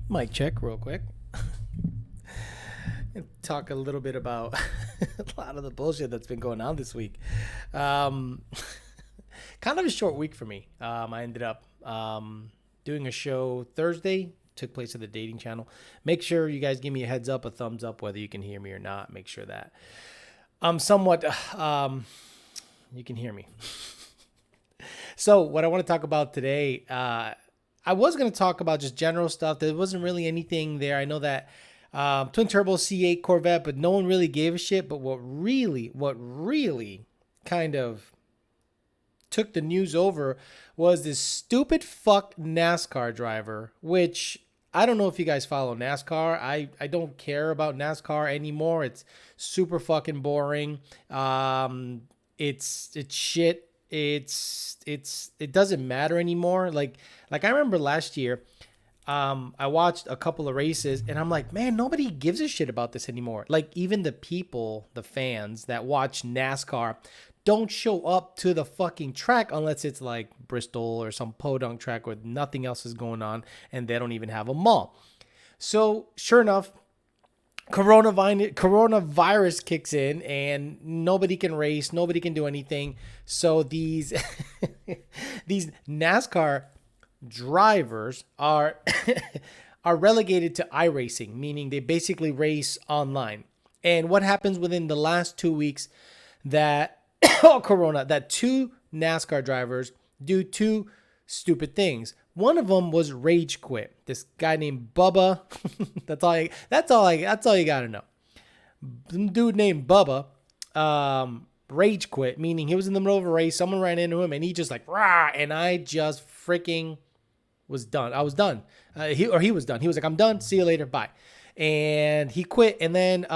Mic check real quick. Talk a little bit about a lot of the bullshit that's been going on this week. Kind of a short week for me. I ended up doing a show Thursday, took place at the dating channel. Make sure you guys give me a heads up, a thumbs up, whether you can hear me or not. Make sure that I'm somewhat, you can hear me. So what I want to talk about today, I was going to talk about just general stuff. There wasn't really anything there. I know that twin turbo C8 Corvette, but no one really gave a shit. But what really kind of took the news over was this stupid fuck NASCAR driver, which I don't know if you guys follow NASCAR. I don't care about NASCAR anymore. It's super fucking boring. It's shit. It doesn't matter anymore. Like I remember last year, I watched a couple of races and I'm like, man, nobody gives a shit about this anymore. Like even the people, the fans that watch NASCAR don't show up to the fucking track unless it's like Bristol or some podunk track where nothing else is going on and they don't even have a mall. So sure enough, coronavirus kicks in and nobody can race, nobody can do anything. So these these NASCAR drivers are are relegated to iRacing, meaning they basically race online. And what happens within the last 2 weeks that that two NASCAR drivers do two stupid things. One of them was rage quit. This guy named Bubba. That's all you gotta know. Some dude named Bubba rage quit, meaning he was in the middle of a race. Someone ran into him and he just like rah, and I just freaking was done. I was done. He was done. He was like, I'm done. See you later. Bye. And he quit. And then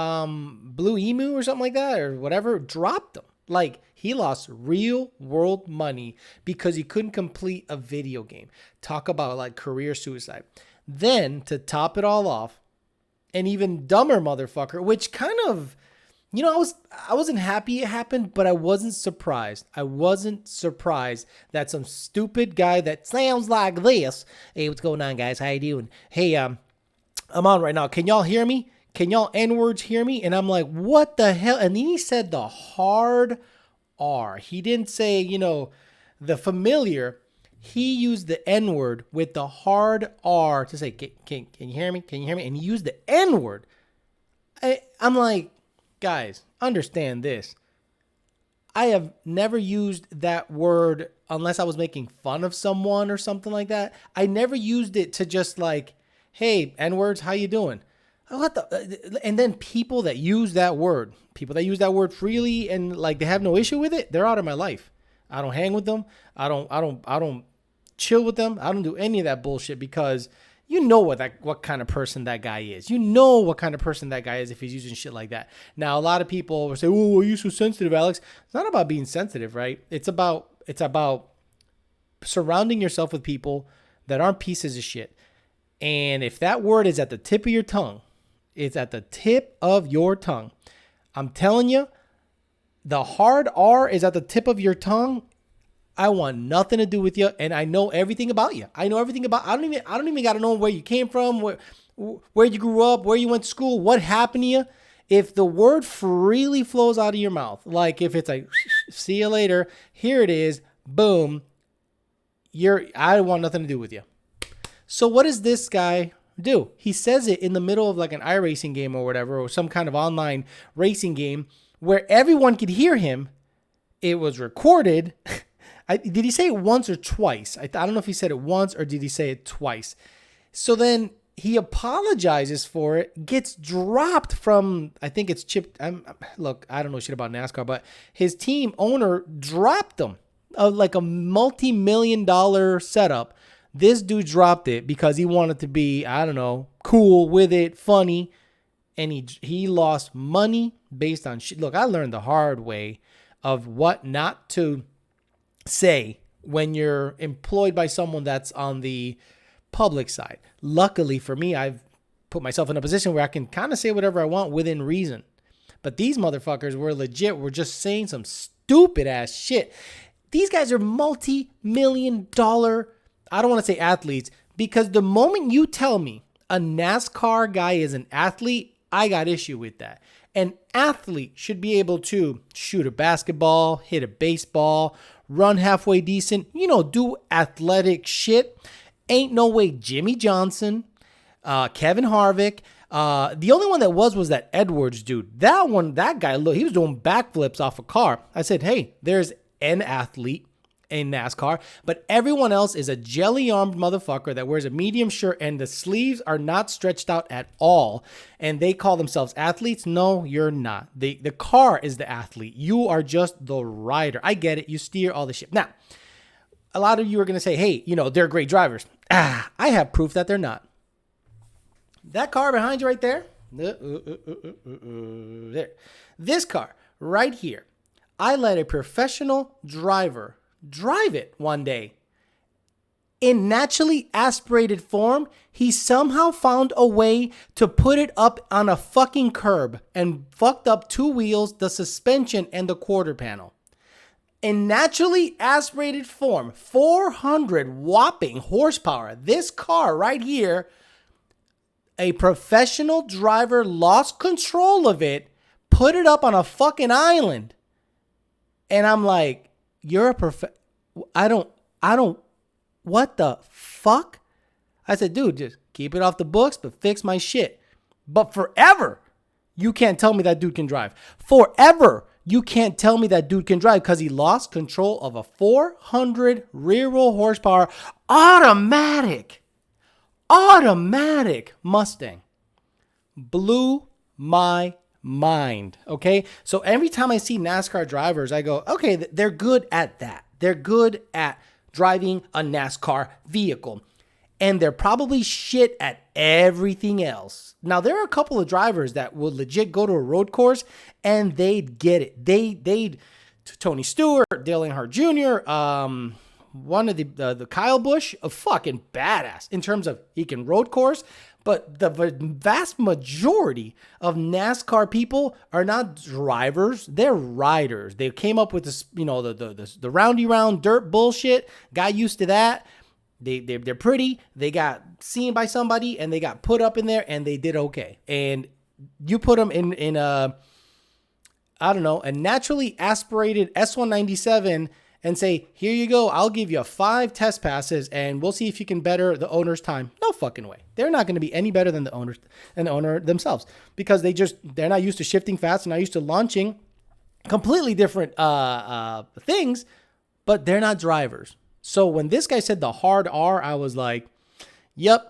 Blue Emu or something like that or whatever dropped him. Like he lost real world money because he couldn't complete a video game. Talk about like career suicide. Then to top it all off, an even dumber motherfucker, which kind of, I wasn't happy it happened, but I wasn't surprised. I wasn't surprised that some stupid guy that sounds like this. Hey, what's going on, guys? How you doing? Hey, I'm on right now. Can y'all hear me? Can y'all N-words hear me? And I'm like, what the hell? And then he said the hard R. He didn't say, the familiar. He used the N-word with the hard R to say, can you hear me? Can you hear me? And he used the N-word. I'm like, guys, understand this. I have never used that word unless I was making fun of someone or something like that. I never used it to just like, hey, N-words, how you doing? And then people that use that word freely and like they have no issue with it, they're out of my life. I don't hang with them. I don't chill with them. I don't do any of that bullshit because you know what kind of person that guy is. You know what kind of person that guy is if he's using shit like that. Now, a lot of people will say, "Oh, are you so sensitive, Alex?" It's not about being sensitive, right? It's about surrounding yourself with people that aren't pieces of shit. And if that word is at the tip of your tongue, it's at the tip of your tongue. I'm telling you, the hard R is at the tip of your tongue. I want nothing to do with you, and I know everything about you. I don't even got to know where you came from, where you grew up, where you went to school, what happened to you. If the word freely flows out of your mouth, like if it's like, see you later, here it is, boom, I want nothing to do with you. So what does this guy do? He says it in the middle of like an iRacing game or whatever, or some kind of online racing game where everyone could hear him. It was recorded. Did he say it once or twice? I don't know if he said it once or did he say it twice. So then he apologizes for it, gets dropped from, I think it's Chip. Look, I don't know shit about NASCAR, but his team owner dropped him. Like a multi-million-dollar setup. This dude dropped it because he wanted to be, I don't know, cool with it, funny. And he lost money based on shit. Look, I learned the hard way of what not to say when you're employed by someone that's on the public side. Luckily for me, I've put myself in a position where I can kind of say whatever I want within reason. But these motherfuckers were legit. We're just saying some stupid ass shit. These guys are multi-million-dollar, I don't want to say athletes, because the moment you tell me a NASCAR guy is an athlete, I got issue with that. An athlete should be able to shoot a basketball, hit a baseball, run halfway decent, do athletic shit. Ain't no way Jimmy Johnson, Kevin Harvick, the only one that was that Edwards dude. That guy, look, he was doing backflips off a car. I said, hey, there's an athlete in NASCAR, but everyone else is a jelly-armed motherfucker that wears a medium shirt and the sleeves are not stretched out at all, and they call themselves athletes. No, you're not. The car is the athlete. You are just the rider. I get it. You steer all the shit. Now, a lot of you are going to say, hey, they're great drivers. I have proof that they're not. That car behind you right there, there. This car right here, I let a professional driver drive it one day. In naturally aspirated form, he somehow found a way to put it up on a fucking curb and fucked up 2 wheels, the suspension, and the quarter panel. In naturally aspirated form, 400 whopping horsepower. This car right here, a professional driver lost control of it, put it up on a fucking island. And I'm like, you're a I don't, what the fuck? I said, dude, just keep it off the books, but fix my shit. But forever, you can't tell me that dude can drive. Forever, you can't tell me that dude can drive because he lost control of a 400 rear wheel horsepower automatic Mustang. Blew my mind. Okay. So every time I see NASCAR drivers, I go, okay, they're good at that. They're good at driving a NASCAR vehicle. And they're probably shit at everything else. Now, there are a couple of drivers that will legit go to a road course and they'd get it. They'd Tony Stewart, Dale Earnhardt Jr., one of the Kyle Busch, a fucking badass in terms of he can road course. But the vast majority of NASCAR people are not drivers; they're riders. They came up with this, the roundy round dirt bullshit. Got used to that. They're pretty. They got seen by somebody and they got put up in there and they did okay. And you put them in a naturally aspirated S197. And say, here you go, I'll give you 5 test passes and we'll see if you can better the owner's time. No fucking way. They're not going to be any better than the owner themselves because they're not used to shifting fast and not used to launching completely different things, but they're not drivers. So when this guy said the hard R, I was like, yep,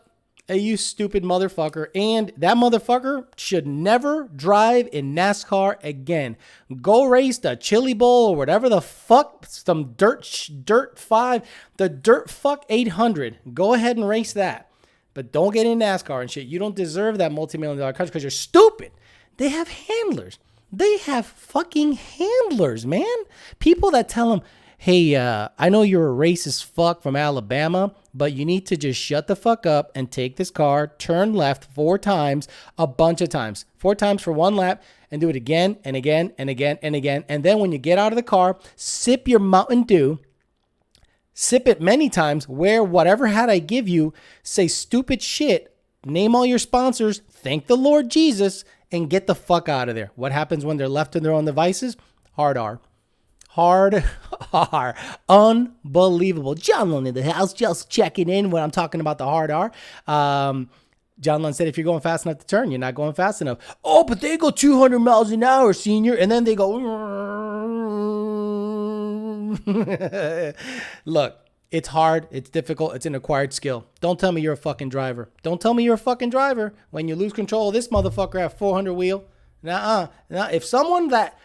you stupid motherfucker. And that motherfucker should never drive in NASCAR again. Go race the Chili Bowl or whatever the fuck, some dirt 5, the dirt fuck 800. Go ahead and race that. But don't get in NASCAR and shit. You don't deserve that multi-million-dollar contract because you're stupid. They have handlers. They have fucking handlers, man. People that tell them, hey, I know you're a racist fuck from Alabama, but you need to just shut the fuck up and take this car, turn left 4 times, a bunch of times. 4 times for 1 lap, and do it again and again and again and again. And then when you get out of the car, sip your Mountain Dew, sip it many times, wear whatever hat I give you, say stupid shit, name all your sponsors, thank the Lord Jesus, and get the fuck out of there. What happens when they're left to their own devices? Hard R. Hard R. Unbelievable. John Lund in the house, just checking in when I'm talking about the hard R. John Lund said, if you're going fast enough to turn, you're not going fast enough. Oh, but they go 200 miles an hour, senior. And then they go. Look, it's hard. It's difficult. It's an acquired skill. Don't tell me you're a fucking driver. Don't tell me you're a fucking driver when you lose control of this motherfucker at 400 wheel. Now, if someone that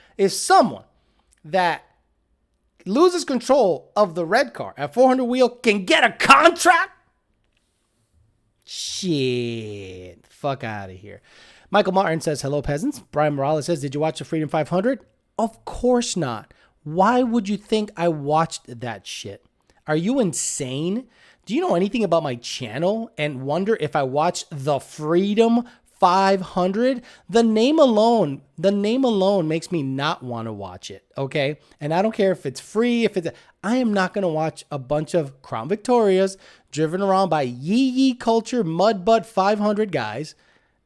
loses control of the red car at 400 wheel can get a contract? Shit. Fuck out of here. Michael Martin says, hello, peasants. Brian Morales says, did you watch the Freedom 500? Of course not. Why would you think I watched that shit? Are you insane? Do you know anything about my channel and wonder if I watched the Freedom 500, the name alone makes me not want to watch it. Okay. And I don't care if it's free, I am not going to watch a bunch of Crown Victorias driven around by yee culture, mud butt 500 guys.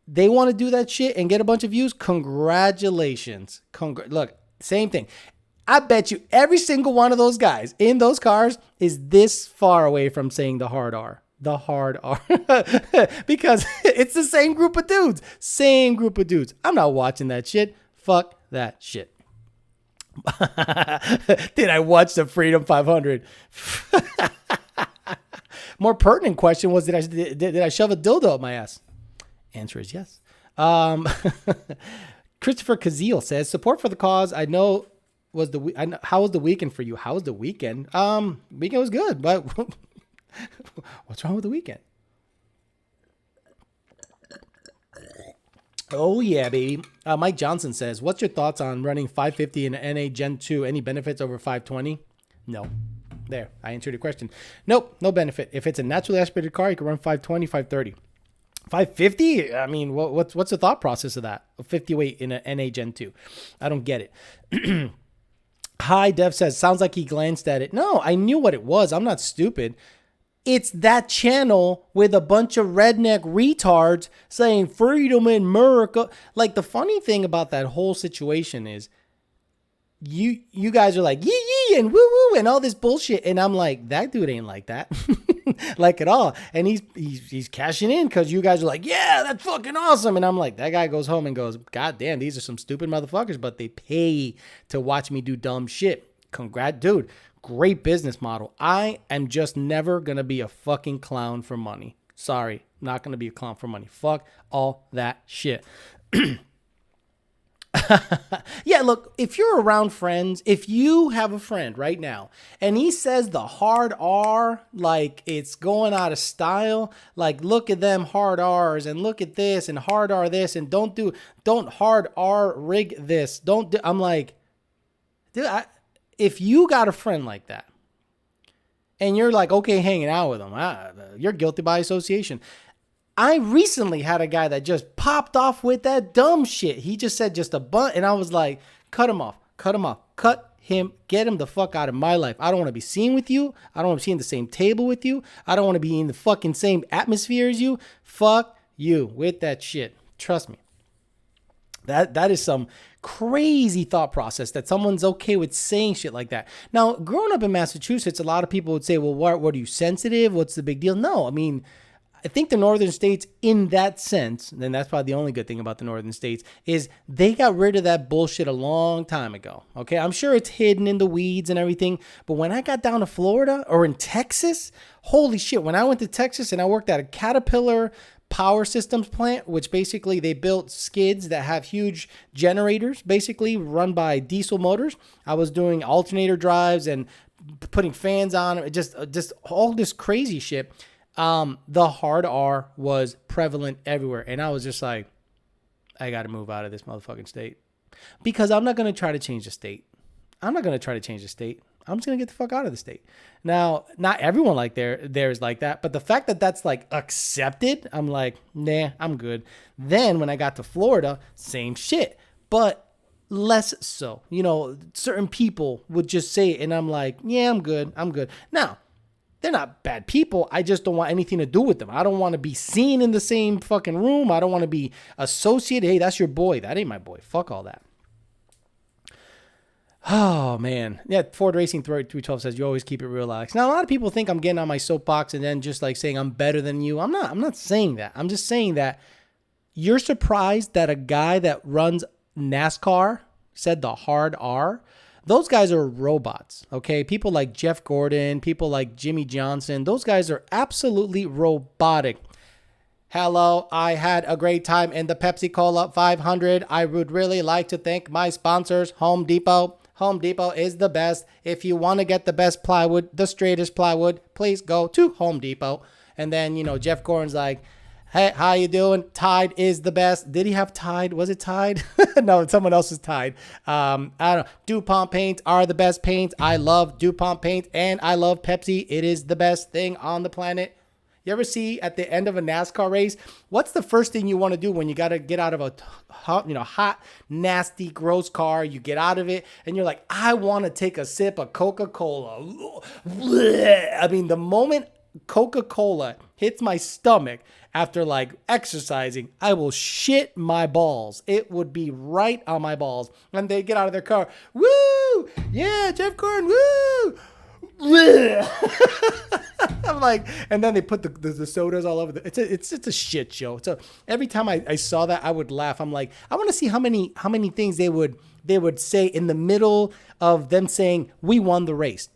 They want to do that shit and get a bunch of views. Congratulations. Look, same thing. I bet you every single one of those guys in those cars is this far away from saying the hard R. The hard R. Because it's the same group of dudes. Same group of dudes. I'm not watching that shit. Fuck that shit. Did I watch the Freedom 500? More pertinent question was, did I shove a dildo up my ass? Answer is yes. Christopher Kazil says, support for the cause. I know how was the weekend for you? How was the weekend? Weekend was good, but what's wrong with the weekend? Oh yeah, baby. Mike Johnson says, what's your thoughts on running 550 in NA Gen 2? Any benefits over 520? No. There, I answered your question. Nope, no benefit. If it's a naturally aspirated car, you can run 520, 530. 550? I mean, what's the thought process of that? A 50 weight in an NA Gen 2. I don't get it. Hi, Dev says, sounds like he glanced at it. No, I knew what it was. I'm not stupid. It's that channel with a bunch of redneck retards saying freedom in America. Like, the funny thing about that whole situation is you guys are like, yee and woo woo and all this bullshit. And I'm like, that dude ain't like that. Like at all. And he's cashing in because you guys are like, yeah, that's fucking awesome. And I'm like, that guy goes home and goes, God damn, these are some stupid motherfuckers, but they pay to watch me do dumb shit. Congrats, dude. Great business model. I am just never going to be a fucking clown for money. Sorry, not going to be a clown for money. Fuck all that shit. Yeah, look, if you're around friends, if you have a friend right now and he says the hard R, like it's going out of style, like look at them hard R's and look at this and hard R this and don't hard R rig this. I'm like, dude, if you got a friend like that and you're like, okay, hanging out with them, you're guilty by association. I recently had a guy that just popped off with that dumb shit. He just said just a bunt, and I was like, cut him off, get him the fuck out of my life. I don't want to be seen with you. I don't want to be in the same table with you. I don't want to be in the fucking same atmosphere as you. Fuck you with that shit. Trust me. That is some crazy thought process that someone's okay with saying shit like that. Now, growing up in Massachusetts, a lot of people would say, well, what are you, sensitive? What's the big deal? No, I mean, I think the northern states in that sense, and that's probably the only good thing about the northern states, is they got rid of that bullshit a long time ago. Okay, I'm sure it's hidden in the weeds and everything, but when I got down to Florida or in Texas, holy shit, when I went to Texas and I worked at a Caterpillar power systems plant, which basically they built skids that have huge generators, basically run by diesel motors. I was doing alternator drives and putting fans on it, just all this crazy shit. The hard R was prevalent everywhere. And I was just like, I got to move out of this motherfucking state because I'm not going to try to change the state. I'm just going to get the fuck out of the state. Now, not everyone like there's like that, but the fact that that's like accepted, I'm like, nah, I'm good. Then when I got to Florida, same shit, but less so. You know, certain people would just say it and I'm like, yeah, I'm good. Now, they're not bad people. I just don't want anything to do with them. I don't want to be seen in the same fucking room. I don't want to be associated. Hey, that's your boy. That ain't my boy. Fuck all that. Oh, man. Yeah, Ford Racing 312 says, you always keep it real, Alex. Now, a lot of people think I'm getting on my soapbox and then just like saying I'm better than you. I'm not saying that. I'm just saying that you're surprised that a guy that runs NASCAR said the hard R. Those guys are robots, okay? People like Jeff Gordon, people like Jimmy Johnson, those guys are absolutely robotic. Hello, I had a great time in the Pepsi Cola 500. I would really like to thank my sponsors, Home Depot. Home Depot is the best. If you want to get the best plywood, the straightest plywood, please go to Home Depot. And then, Jeff Gordon's like, hey, how you doing? Tide is the best. Did he have Tide? Was it Tide? No, someone else's Tide. I don't know. DuPont paints are the best paints. I love DuPont paint and I love Pepsi. It is the best thing on the planet. You ever see at the end of a NASCAR race, what's the first thing you want to do when you got to get out of a hot, nasty, gross car? You get out of it and you're like, I want to take a sip of Coca-Cola. I mean, the moment Coca-Cola hits my stomach after like exercising, I will shit my balls. It would be right on my balls. And they get out of their car. Woo! Yeah, Jeff Gordon, woo! I'm like, and then they put the sodas all over. It's a shit show. So every time I saw that, I would laugh. I'm like, I want to see how many things they would say in the middle of them saying we won the race.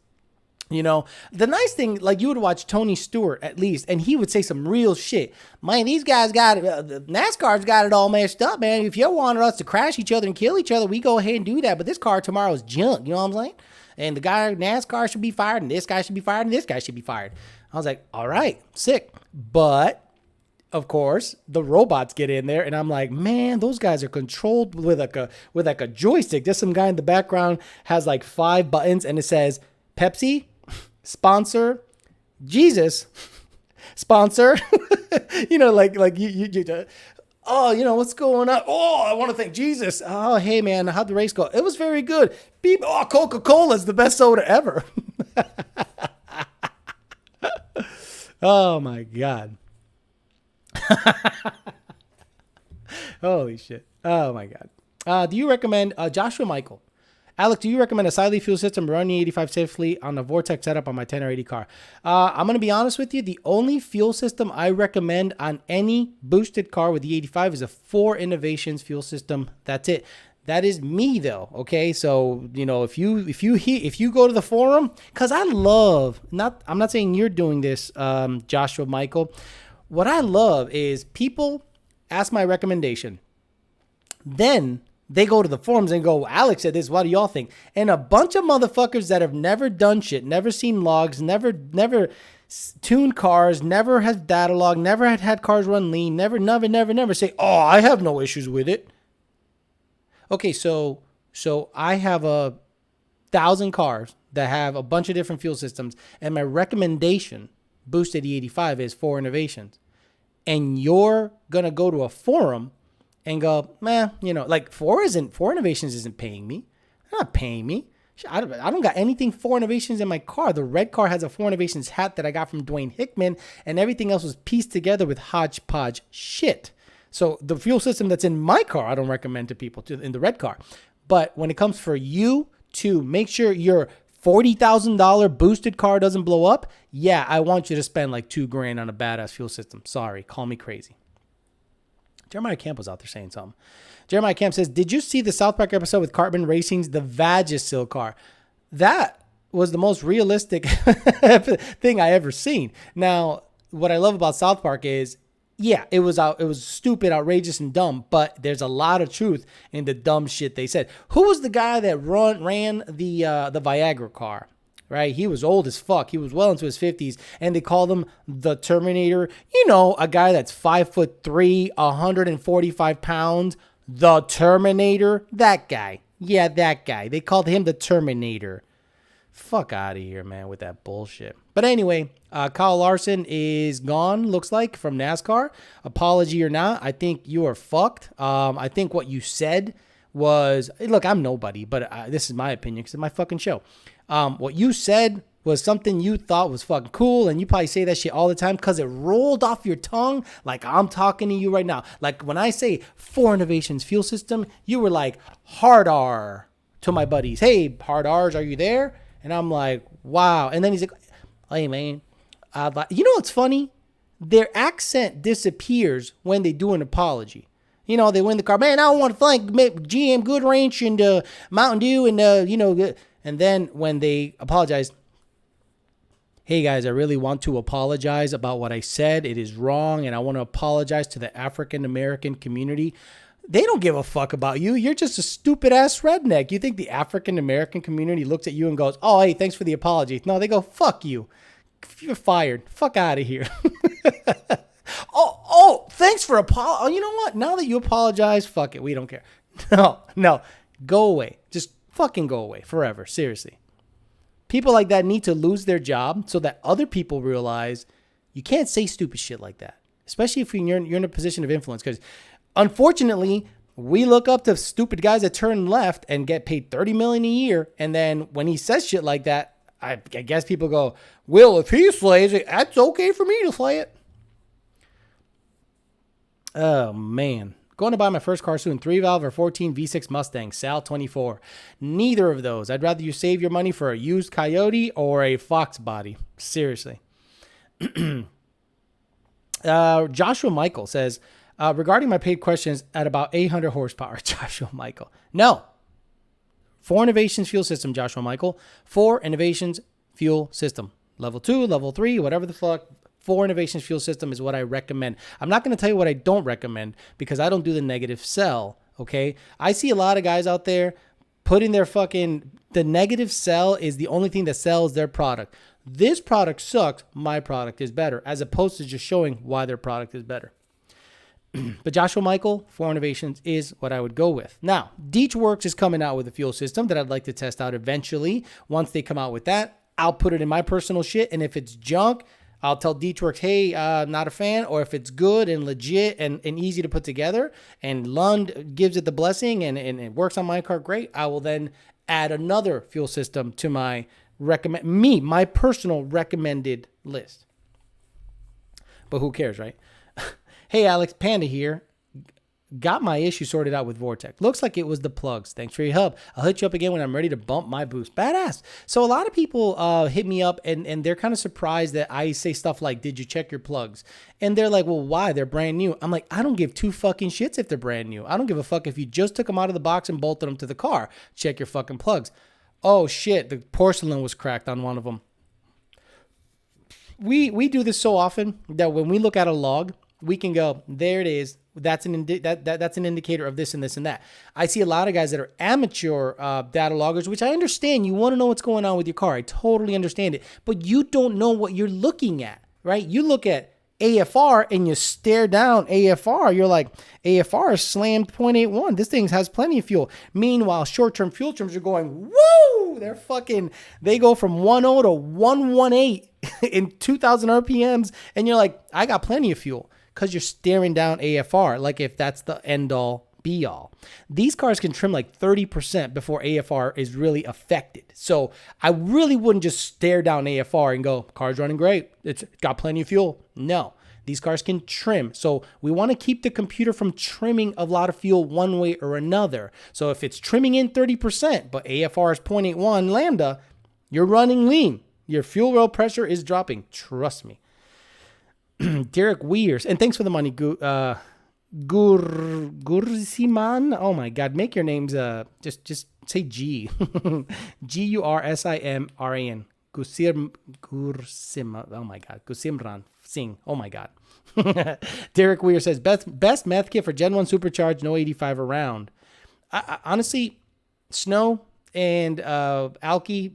You know, the nice thing, like you would watch Tony Stewart at least, and he would say some real shit. Man, these guys got it. NASCAR's got it all messed up, man. If you wanted us to crash each other and kill each other, we go ahead and do that. But this car tomorrow is junk. You know what I'm saying? And the guy NASCAR should be fired, and this guy should be fired, and this guy should be fired. I was like, all right, sick. But of course, the robots get in there, and I'm like, man, those guys are controlled with like a joystick. Just some guy in the background has like 5 buttons, and it says Pepsi, sponsor, Jesus, sponsor. You know, like you oh, you know, what's going on? Oh, I want to thank Jesus. Oh, hey, man, how'd the race go? It was very good. Beep. Oh, Coca-Cola is the best soda ever. Oh, my God. Holy shit. Oh, my God. Do you recommend Joshua Michael? Alex, do you recommend a side fuel system running 85 safely on a Vortex setup on my 10 or 80 car? I'm going to be honest with you. The only fuel system I recommend on any boosted car with the 85 is a 4 Innovations fuel system. That's it. That is me though. Okay. So, you know, if you go to the forum, cause I'm not saying you're doing this, Joshua Michael. What I love is people ask my recommendation. Then they go to the forums and go, Alex said this, what do y'all think? And a bunch of motherfuckers that have never done shit, never seen logs, never tuned cars, never had data log, never had cars run lean, never say, oh, I have no issues with it. Okay, so I have 1,000 cars that have a bunch of different fuel systems, and my recommendation, boosted E85, is 4 Innovations. And you're going to go to a forum and go, man, you know, like 4 Innovations isn't paying me. They're not paying me. I don't got anything 4 Innovations in my car. The red car has a 4 Innovations hat that I got from Dwayne Hickman, and everything else was pieced together with hodgepodge shit. So the fuel system that's in my car, I don't recommend to people in the red car. But when it comes for you to make sure your $40,000 boosted car doesn't blow up, yeah, I want you to spend like $2,000 on a badass fuel system. Sorry, call me crazy. Jeremiah Camp was out there saying something. Jeremiah Camp says, did you see the South Park episode with Cartman Racing's The Vagisil car? That was the most realistic thing I ever seen. Now, what I love about South Park is, yeah, it was stupid, outrageous, and dumb, but there's a lot of truth in the dumb shit they said. Who was the guy that ran the Viagra car? Right? He was old as fuck. He was well into his 50s, and they called him the Terminator. You know, a guy that's 5'3", 145 pounds. The Terminator. That guy. Yeah, that guy. They called him the Terminator. Fuck out of here, man, with that bullshit. But anyway, Kyle Larson is gone, looks like, from NASCAR. Apology or not, I think you are fucked. I think what you said was, look, I'm nobody, but this is my opinion because it's my fucking show. What you said was something you thought was fucking cool, and you probably say that shit all the time because it rolled off your tongue like I'm talking to you right now. Like when I say 4 Innovations fuel system, you were like, hard R to my buddies. Hey, hard R's, are you there? And I'm like, wow. And then he's like, hey, man. You know what's funny? Their accent disappears when they do an apology. You know, they win the car. Man, I want to thank GM Good Ranch and Mountain Dew and, you know, and then when they apologize, hey, guys, I really want to apologize about what I said. It is wrong, and I want to apologize to the African-American community. They don't give a fuck about you. You're just a stupid-ass redneck. You think the African-American community looks at you and goes, oh, hey, thanks for the apology. No, they go, fuck you. You're fired. Fuck out of here. Oh, thanks for apologizing. Oh, you know what? Now that you apologize, fuck it. We don't care. No. Go away. Just fucking go away forever. Seriously. People like that need to lose their job so that other people realize You can't say stupid shit like that, especially if you're in a position of influence. Because unfortunately, we look up to stupid guys that turn left and get paid $30 million a year. And then when he says shit like that, I guess people go, well, if he slays it, that's okay for me to slay it. Oh, man. Going to buy my first car soon. 3-valve or 14 V6 Mustang. Sal 24. Neither of those. I'd rather you save your money for a used Coyote or a Fox body. Seriously. Joshua Michael says, regarding my paid questions at about 800 horsepower. Joshua Michael. No. 4 Innovations fuel system, Joshua Michael. 4 Innovations fuel system. Level 2, level 3, whatever the fuck. 4 Innovations fuel system is what I recommend. I'm not going to tell you what I don't recommend because I don't do the negative sell, okay? I see a lot of guys out there putting their the negative sell is the only thing that sells their product. This product sucks, my product is better, as opposed to just showing why their product is better. But Joshua Michael, 4 Innovations is what I would go with. Now, Deechworks is coming out with a fuel system that I'd like to test out eventually. Once they come out with that, I'll put it in my personal shit, and if it's junk, I'll tell Deechworks, hey, not a fan. Or if it's good and legit and easy to put together and Lund gives it the blessing and it works on my car, great. I will then add another fuel system to my my personal recommended list. But who cares, right? Hey, Alex, Panda here. Got my issue sorted out with Vortex. Looks like it was the plugs. Thanks for your help. I'll hit you up again when I'm ready to bump my boost. Badass. So a lot of people hit me up and they're kind of surprised that I say stuff like, did you check your plugs? And they're like, well, why? They're brand new. I'm like, I don't give 2 fucking shits if they're brand new. I don't give a fuck if you just took them out of the box and bolted them to the car. Check your fucking plugs. Oh shit, the porcelain was cracked on one of them. We do this so often that when we look at a log, we can go, there it is. That's an indicator of this and this and that. I see a lot of guys that are amateur data loggers, which I understand. You want to know what's going on with your car. I totally understand it. But you don't know what you're looking at, right? You look at AFR and you stare down AFR. You're like, AFR is slammed 0.81. This thing has plenty of fuel. Meanwhile, short-term fuel terms are going, woo! They go from 1.0 to 118 in 2,000 RPMs. And you're like, I got plenty of fuel. Because you're staring down AFR, like if that's the end-all, be-all. These cars can trim like 30% before AFR is really affected. So I really wouldn't just stare down AFR and go, car's running great. It's got plenty of fuel. No, these cars can trim. So we want to keep the computer from trimming a lot of fuel one way or another. So if it's trimming in 30%, but AFR is 0.81 lambda, you're running lean. Your fuel rail pressure is dropping. Trust me. Derek Weirs, and thanks for the money, Gursiman. Oh my God, make your names just say G, Gursimran. Gursim. Oh my God, Gursimran Singh. Oh my God. Derek Weir says best meth kit for Gen 1 supercharged, no 85 around. Honestly, Snow and Alki.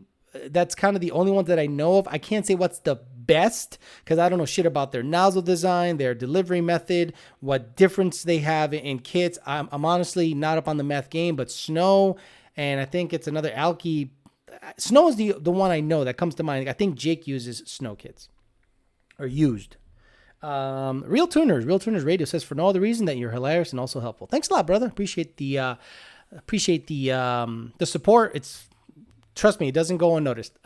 That's kind of the only one that I know of. I can't say what's the best because I don't know shit about their nozzle design, their delivery method, what difference they have in kits. I'm honestly not up on the meth game, but Snow, and I think it's another Alki. Snow is the one I know that comes to mind. I think Jake uses Snow kits or used. Real Tuners Radio says for no other reason that you're hilarious and also helpful. Thanks a lot, brother. Appreciate the support. Trust me, it doesn't go unnoticed.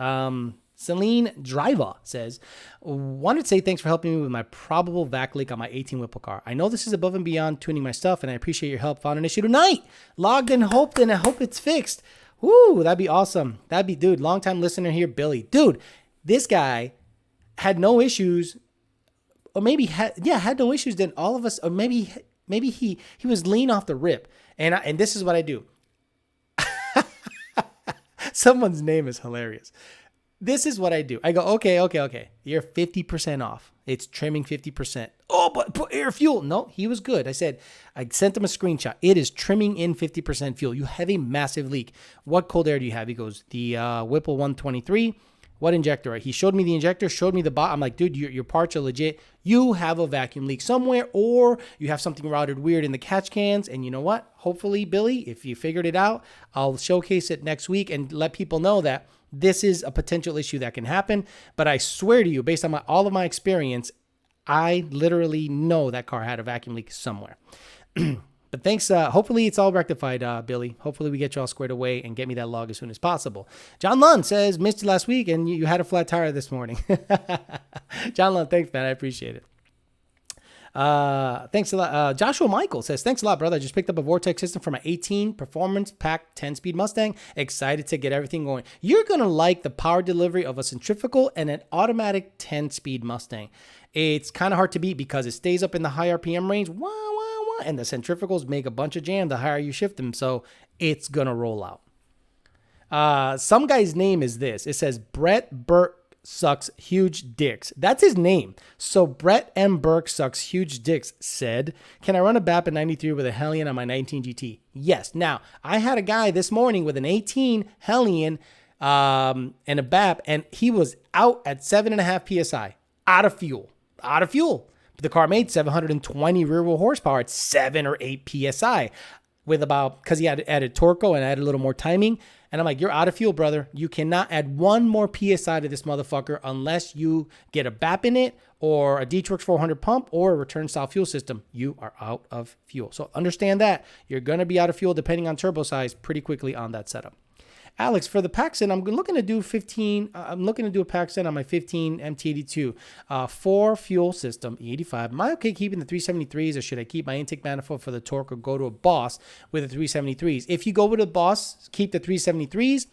Celine Driver says, wanted to say thanks for helping me with my probable vac leak on my 18 Whipple car. I know this is above and beyond tuning my stuff, and I appreciate your help. Found an issue tonight. Logged and hoped, and I hope it's fixed. Woo, that'd be awesome. Dude, long time listener here, Billy. Dude, this guy had no issues, or maybe had no issues. Then all of us, or maybe he was lean off the rip. And this is what I do. Someone's name is hilarious. This is what I do. I go, okay. You're 50% off. It's trimming 50%. Oh, but air fuel. No, he was good. I sent him a screenshot. It is trimming in 50% fuel. You have a massive leak. What cold air do you have? He goes, the Whipple 123. What injector? He showed me the injector, showed me the bot. I'm like, dude, your parts are legit. You have a vacuum leak somewhere, or you have something routed weird in the catch cans. And you know what? Hopefully, Billy, if you figured it out, I'll showcase it next week and let people know that this is a potential issue that can happen. But I swear to you, based on all of my experience, I literally know that car had a vacuum leak somewhere. But thanks. Hopefully it's all rectified, Billy. Hopefully we get you all squared away and get me that log as soon as possible. John Lund says, missed you last week and you had a flat tire this morning. John Lund, thanks, man. I appreciate it. Thanks a lot. Joshua Michael says, thanks a lot, brother. I just picked up a Vortex system for my 18 Performance Pack 10-speed Mustang. Excited to get everything going. You're going to like the power delivery of a centrifugal and an automatic 10-speed Mustang. It's kind of hard to beat because it stays up in the high RPM range. Wah, wah, wah, and the centrifugals make a bunch of jam the higher you shift them. So it's going to roll out. Some guy's name is this. It says Brett Burke sucks huge dicks. That's his name. So Brett M. Burke sucks huge dicks said, can I run a BAP at 93 with a Hellion on my 19 GT? Yes. Now, I had a guy this morning with an 18 Hellion and a BAP, and he was out at 7.5 PSI. Out of fuel. The car made 720 rear wheel horsepower at 7 or 8 PSI with because he had added Torco and added a little more timing. And I'm like, you're out of fuel, brother. You cannot add one more PSI to this motherfucker unless you get a BAP in it or a D-Works 400 pump or a return style fuel system. You are out of fuel. So understand that you're going to be out of fuel depending on turbo size pretty quickly on that setup. Alex, for the Paxton, I'm looking to do 15. I'm looking to do a Paxton on my 15 MT82, 4 fuel system, E85. Am I okay keeping the 373s, or should I keep my intake manifold for the torque or go to a Boss with the 373s? If you go with a Boss, keep the 373s.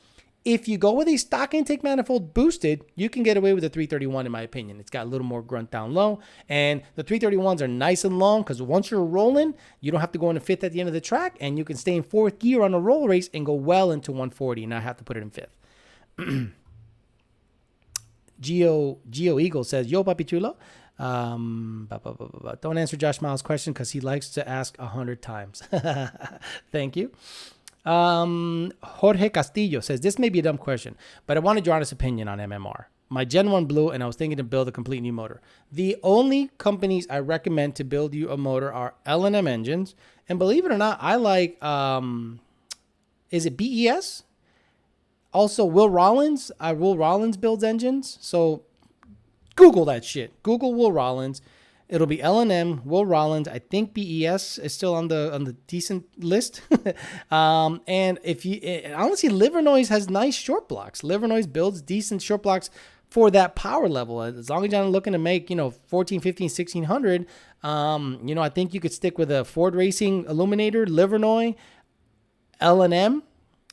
If you go with a stock intake manifold boosted, you can get away with a 331 in my opinion. It's got a little more grunt down low, and the 331s are nice and long because once you're rolling, you don't have to go into fifth at the end of the track, and you can stay in fourth gear on a roll race and go well into 140 and not have to put it in fifth. Geo Eagle says, yo, papi chulo. Don't answer Josh Miles' question because he likes to ask 100 times. Thank you. Jorge Castillo says, this may be a dumb question, but I wanted your honest opinion on MMR. My Gen 1 blew and I was thinking to build a complete new motor. The only companies I recommend to build you a motor are L&M engines. And believe it or not, I like, is it BES? Also Will Rollins. Will Rollins builds engines. So Google that shit. Google Will Rollins. It'll be L&M, Will Rollins. I think BES is still on the decent list. And if you honestly, Livernois has nice short blocks. Livernois builds decent short blocks for that power level. As long as you're not looking to make 14, 15, 1600, I think you could stick with a Ford Racing Illuminator, Livernois, L&M.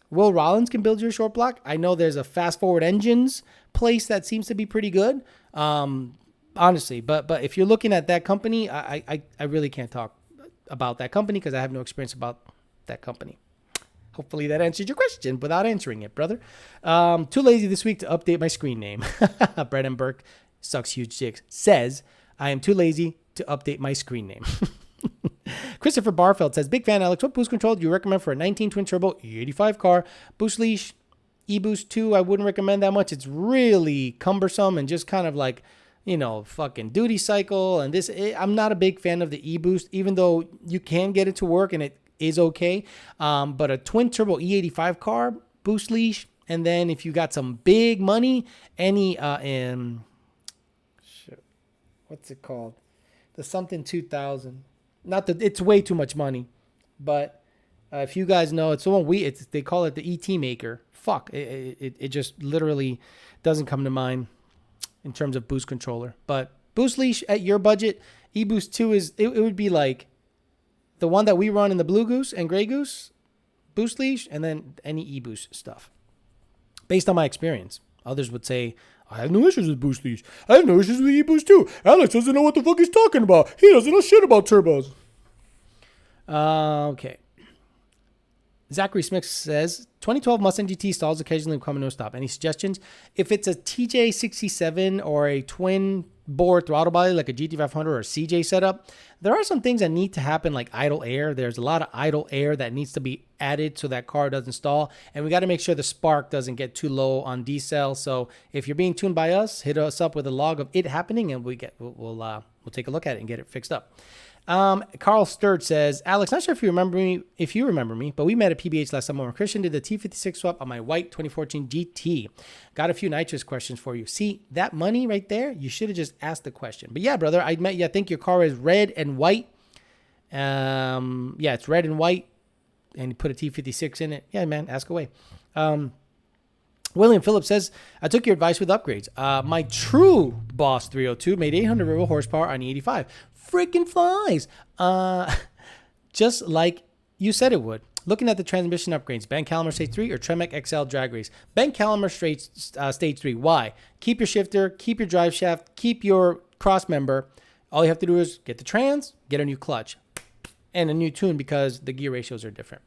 Will Rollins can build your short block. I know there's a Fast Forward Engines place that seems to be pretty good. Honestly, but if you're looking at that company, I really can't talk about that company because I have no experience about that company. Hopefully that answered your question without answering it, brother. Too lazy this week to update my screen name. Brett and Burke sucks huge dicks says, I am too lazy to update my screen name. Christopher Barfeld says, big fan, Alex. What boost control do you recommend for a 19 twin turbo E85 car? Boost leash, e-boost 2, I wouldn't recommend that much. It's really cumbersome and just kind of like, fucking duty cycle and this. I'm not a big fan of the e-boost, even though you can get it to work and it is okay. But a twin turbo E85 car, boost leash, and then if you got some big money, what's it called? The something 2000. Not that it's way too much money, but if you guys know, it's the one they call it the ET maker. Fuck, it just literally doesn't come to mind in terms of boost controller. But boost leash at your budget, e-boost 2 it would be like the one that we run in the Blue Goose and Gray Goose, boost leash, and then any e-boost stuff. Based on my experience, others would say, I have no issues with boost leash. I have no issues with e-boost 2. Alex doesn't know what the fuck he's talking about. He doesn't know shit about turbos. Okay. Zachary Smith says, 2012 Mustang GT stalls occasionally come to a stop. Any suggestions? If it's a TJ67 or a twin bore throttle body like a GT500 or a CJ setup, there are some things that need to happen like idle air. There's a lot of idle air that needs to be added so that car doesn't stall. And we got to make sure the spark doesn't get too low on decel. So if you're being tuned by us, hit us up with a log of it happening and we'll take a look at it and get it fixed up. Carl Sturge says, Alex, not sure if you remember me, but we met at PBH last summer when Christian did the T56 swap on my white 2014 GT. Got a few nitrous questions for you. See, that money right there, you should have just asked the question. But yeah, brother, I met you. I think your car is red and white. Yeah, it's red and white. And you put a T56 in it. Yeah, man, ask away. William Phillips says, I took your advice with upgrades. My true Boss 302 made 800 real horsepower on the 85. Freaking flies. Just like you said it would. Looking at the transmission upgrades, Ben Calimer Stage 3 or Tremec XL Drag Race? Ben Calimer Stage 3. Why? Keep your shifter, keep your drive shaft, keep your cross member. All you have to do is get the trans, get a new clutch, and a new tune because the gear ratios are different.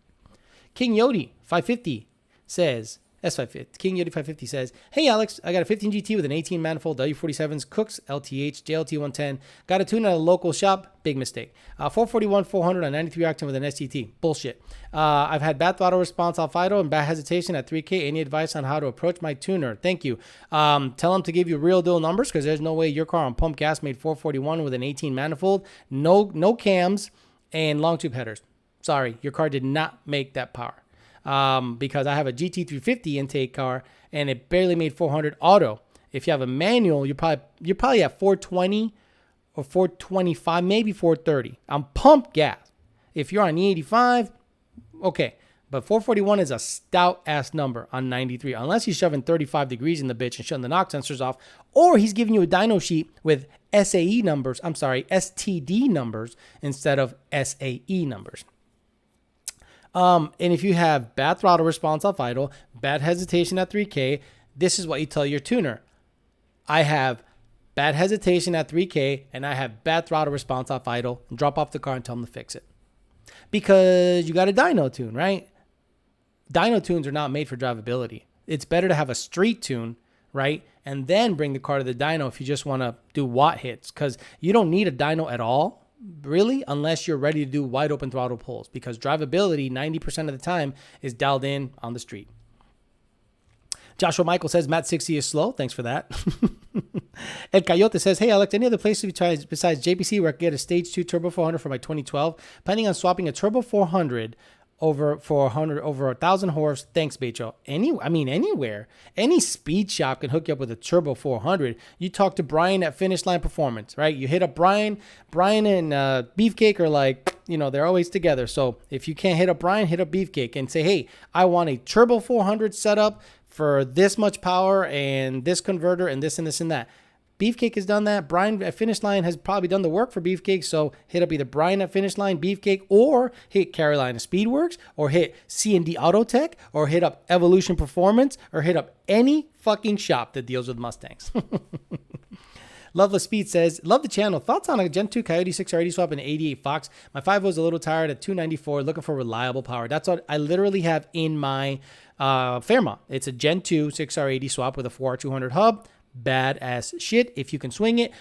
King Yodi 550 says, S550. King Yodi 550 says, hey, Alex, I got a 15 GT with an 18 manifold W47s, Cooks, LTH, JLT 110. Got a tune at a local shop. Big mistake. 441, 400 on 93 octane with an STT. Bullshit. I've had bad throttle response off idle and bad hesitation at 3K. Any advice on how to approach my tuner? Thank you. Tell him to give you real deal numbers because there's no way your car on pump gas made 441 with an 18 manifold. No cams and long tube headers. Sorry, your car did not make that power. Because I have a GT350 intake car and it barely made 400 auto. If you have a manual, you're probably at 420 or 425, maybe 430 on pump gas. If you're on E85, okay. But 441 is a stout ass number on 93, unless he's shoving 35 degrees in the bitch and shutting the knock sensors off, or he's giving you a dyno sheet with STD numbers instead of SAE numbers. And if you have bad throttle response off idle, bad hesitation at 3K, this is what you tell your tuner. I have bad hesitation at 3K and I have bad throttle response off idle, and drop off the car and tell them to fix it. Because you got a dyno tune, right? Dyno tunes are not made for drivability. It's better to have a street tune, right? And then bring the car to the dyno if you just want to do watt hits, because you don't need a dyno at all, really, unless you're ready to do wide open throttle pulls, because drivability 90% of the time is dialed in on the street. Joshua Michael says Matt 60 is slow. Thanks for that. El Coyote says, hey, Alex, any other places besides JPC where I can get a stage 2 turbo 400 for my 2012? Planning on swapping a turbo 400 over 1,000 horse. Thanks, Becho. Anywhere. Any speed shop can hook you up with a turbo 400. You talk to Brian at Finish Line Performance, right? You hit up Brian. Brian and Beefcake are like, they're always together. So if you can't hit up Brian, hit up Beefcake and say, hey, I want a turbo 400 setup for this much power and this converter and this and this and that. Beefcake has done that. Brian at Finish Line has probably done the work for Beefcake. So hit up either Brian at Finish Line, Beefcake, or hit Carolina Speedworks, or hit C&D Auto Tech, or hit up Evolution Performance, or hit up any fucking shop that deals with Mustangs. Loveless Speed says, love the channel. Thoughts on a Gen 2 Coyote 6R80 swap and 88 Fox? My 5 was a little tired at 294, looking for reliable power. That's what I literally have in my Fairmont. It's a Gen 2 6R80 swap with a 4R200 hub. Badass shit. If you can swing it,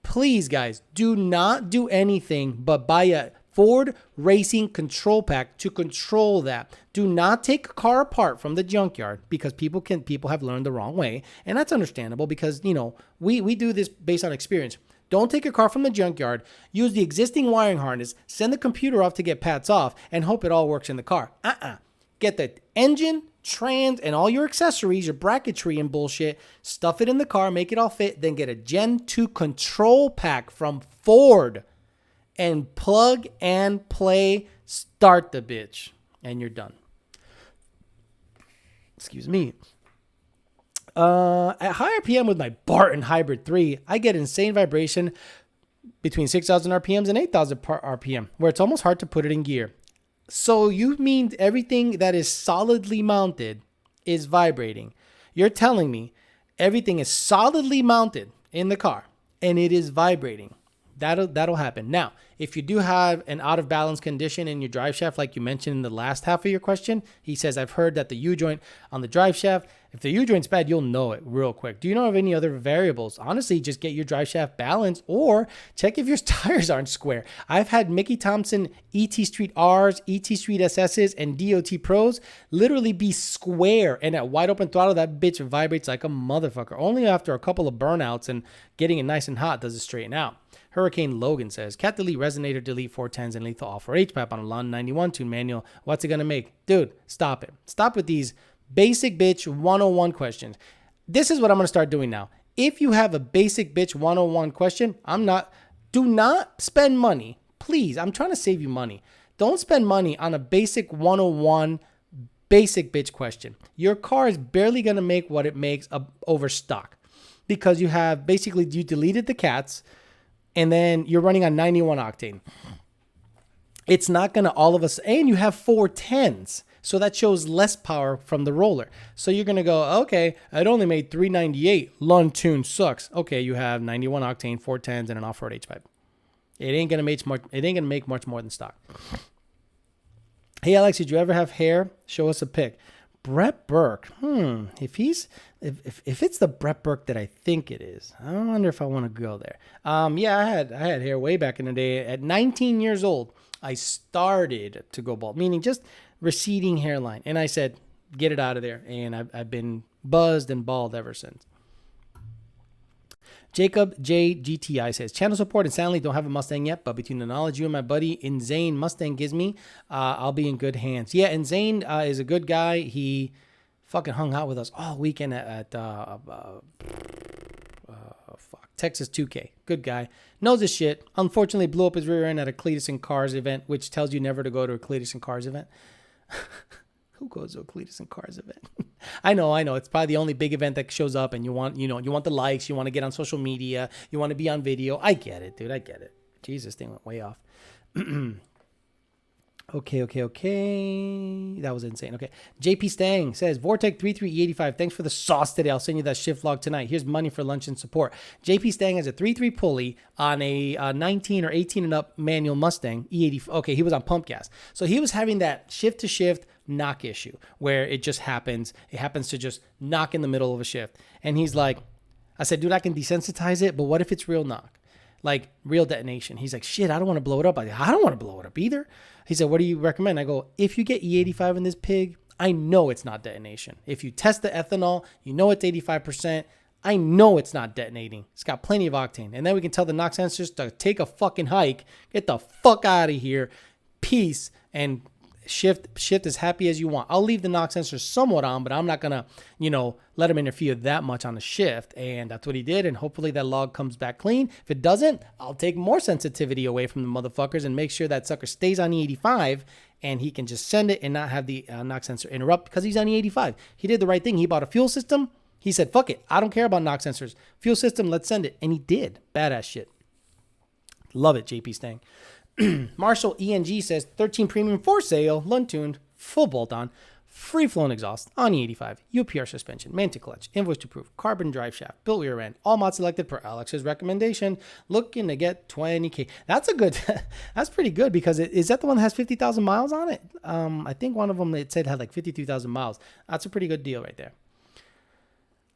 please guys, do not do anything but buy a Ford Racing control pack to control that. Do not take a car apart from the junkyard, because people have learned the wrong way, and that's understandable because we do this based on experience. Don't take your car from the junkyard, use the existing wiring harness, send the computer off to get pads off, and hope it all works in the car. Get the engine, trans, and all your accessories, your bracketry and bullshit, stuff it in the car, make it all fit, then get a Gen 2 control pack from Ford and plug and play, start the bitch, and you're done. Excuse me. At high RPM with my Barton Hybrid 3, I get insane vibration between 6,000 RPMs and 8,000 RPM, where it's almost hard to put it in gear. So you mean everything that is solidly mounted is vibrating? You're telling me everything is solidly mounted in the car and it is vibrating. That'll happen. Now, if you do have an out of balance condition in your drive shaft, like you mentioned in the last half of your question, he says, I've heard that the U-joint on the drive shaft, if the U-joint's bad, you'll know it real quick. Do you know of any other variables? Honestly, just get your drive shaft balanced or check if your tires aren't square. I've had Mickey Thompson ET Street Rs, ET Street SSs, and DOT Pros literally be square, and at wide open throttle, that bitch vibrates like a motherfucker. Only after a couple of burnouts and getting it nice and hot does it straighten out. Hurricane Logan says, cat delete, resonator, delete 410s, and lethal off-road H-pipe on a Lon 91 tune manual. What's it going to make? Dude, stop it. Stop with these basic bitch 101 questions. This is what I'm going to start doing now. If you have a basic bitch 101 question, do not spend money. Please, I'm trying to save you money. Don't spend money on a basic 101 basic bitch question. Your car is barely going to make what it makes over stock because you deleted the cats and then you're running on 91 octane. It's not going to and you have 410s. So that shows less power from the roller. So you're going to go, okay, it only made 398. Lun tune sucks. Okay, you have 91 octane, 410s, and an off-road H-pipe. It ain't going to make much more than stock. Hey, Alex, did you ever have hair? Show us a pic. Brett Burke. If it's the Brett Burke that I think it is, I wonder if I want to go there. Yeah, I had hair way back in the day. At 19 years old, I started to go bald, meaning just receding hairline. And I said, get it out of there. And I've been buzzed and bald ever since. Jacob J. GTI says, channel support and sadly don't have a Mustang yet, but between the knowledge you and my buddy Inzane Mustang gives me, I'll be in good hands. Yeah, Inzane is a good guy. He fucking hung out with us all weekend at Texas 2K. Good guy. Knows his shit. Unfortunately, blew up his rear end at a Cletus and Cars event, which tells you never to go to a Cletus and Cars event. Who goes to a Cletus and Cars event? I know. It's probably the only big event that shows up and you want the likes, you want to get on social media, you want to be on video. I get it, dude. I get it. Jesus, thing went way off. Okay. That was insane. Okay. JP Stang says, Vortec 33E85. Thanks for the sauce today. I'll send you that shift log tonight. Here's money for lunch and support. JP Stang has a 3.3 pulley on a 19 or 18 and up manual Mustang E80. Okay. He was on pump gas. So he was having that shift to shift knock issue where it just happens. It happens to just knock in the middle of a shift. And he's like, I said, dude, I can desensitize it, but what if it's real knock? Like real detonation. He's like, shit, I don't want to blow it up. I don't want to blow it up either. He said, what do you recommend? I go, if you get E85 in this pig, I know it's not detonation. If you test the ethanol, you know it's 85%. I know it's not detonating. It's got plenty of octane. And then we can tell the knock sensors to take a fucking hike, get the fuck out of here, peace, and shift as happy as you want. I'll leave the knock sensor somewhat on, but I'm not going to, let him interfere that much on the shift. And that's what he did. And hopefully that log comes back clean. If it doesn't, I'll take more sensitivity away from the motherfuckers and make sure that sucker stays on E85 and he can just send it and not have the knock sensor interrupt because he's on E85. He did the right thing. He bought a fuel system. He said, fuck it. I don't care about knock sensors. Fuel system, let's send it. And he did. Badass shit. Love it, JP Stang. Marshall ENG says 13 premium for sale, Lund-tuned, full bolt-on, free-flowing exhaust on E85, UPR suspension, Mantic clutch, invoice to proof, carbon drive shaft, built rear end, all mods selected per Alex's recommendation. Looking to get 20K. That's a good. That's pretty good because is that the one that has 50,000 miles on it? I think one of them it said had like 52,000 miles. That's a pretty good deal right there.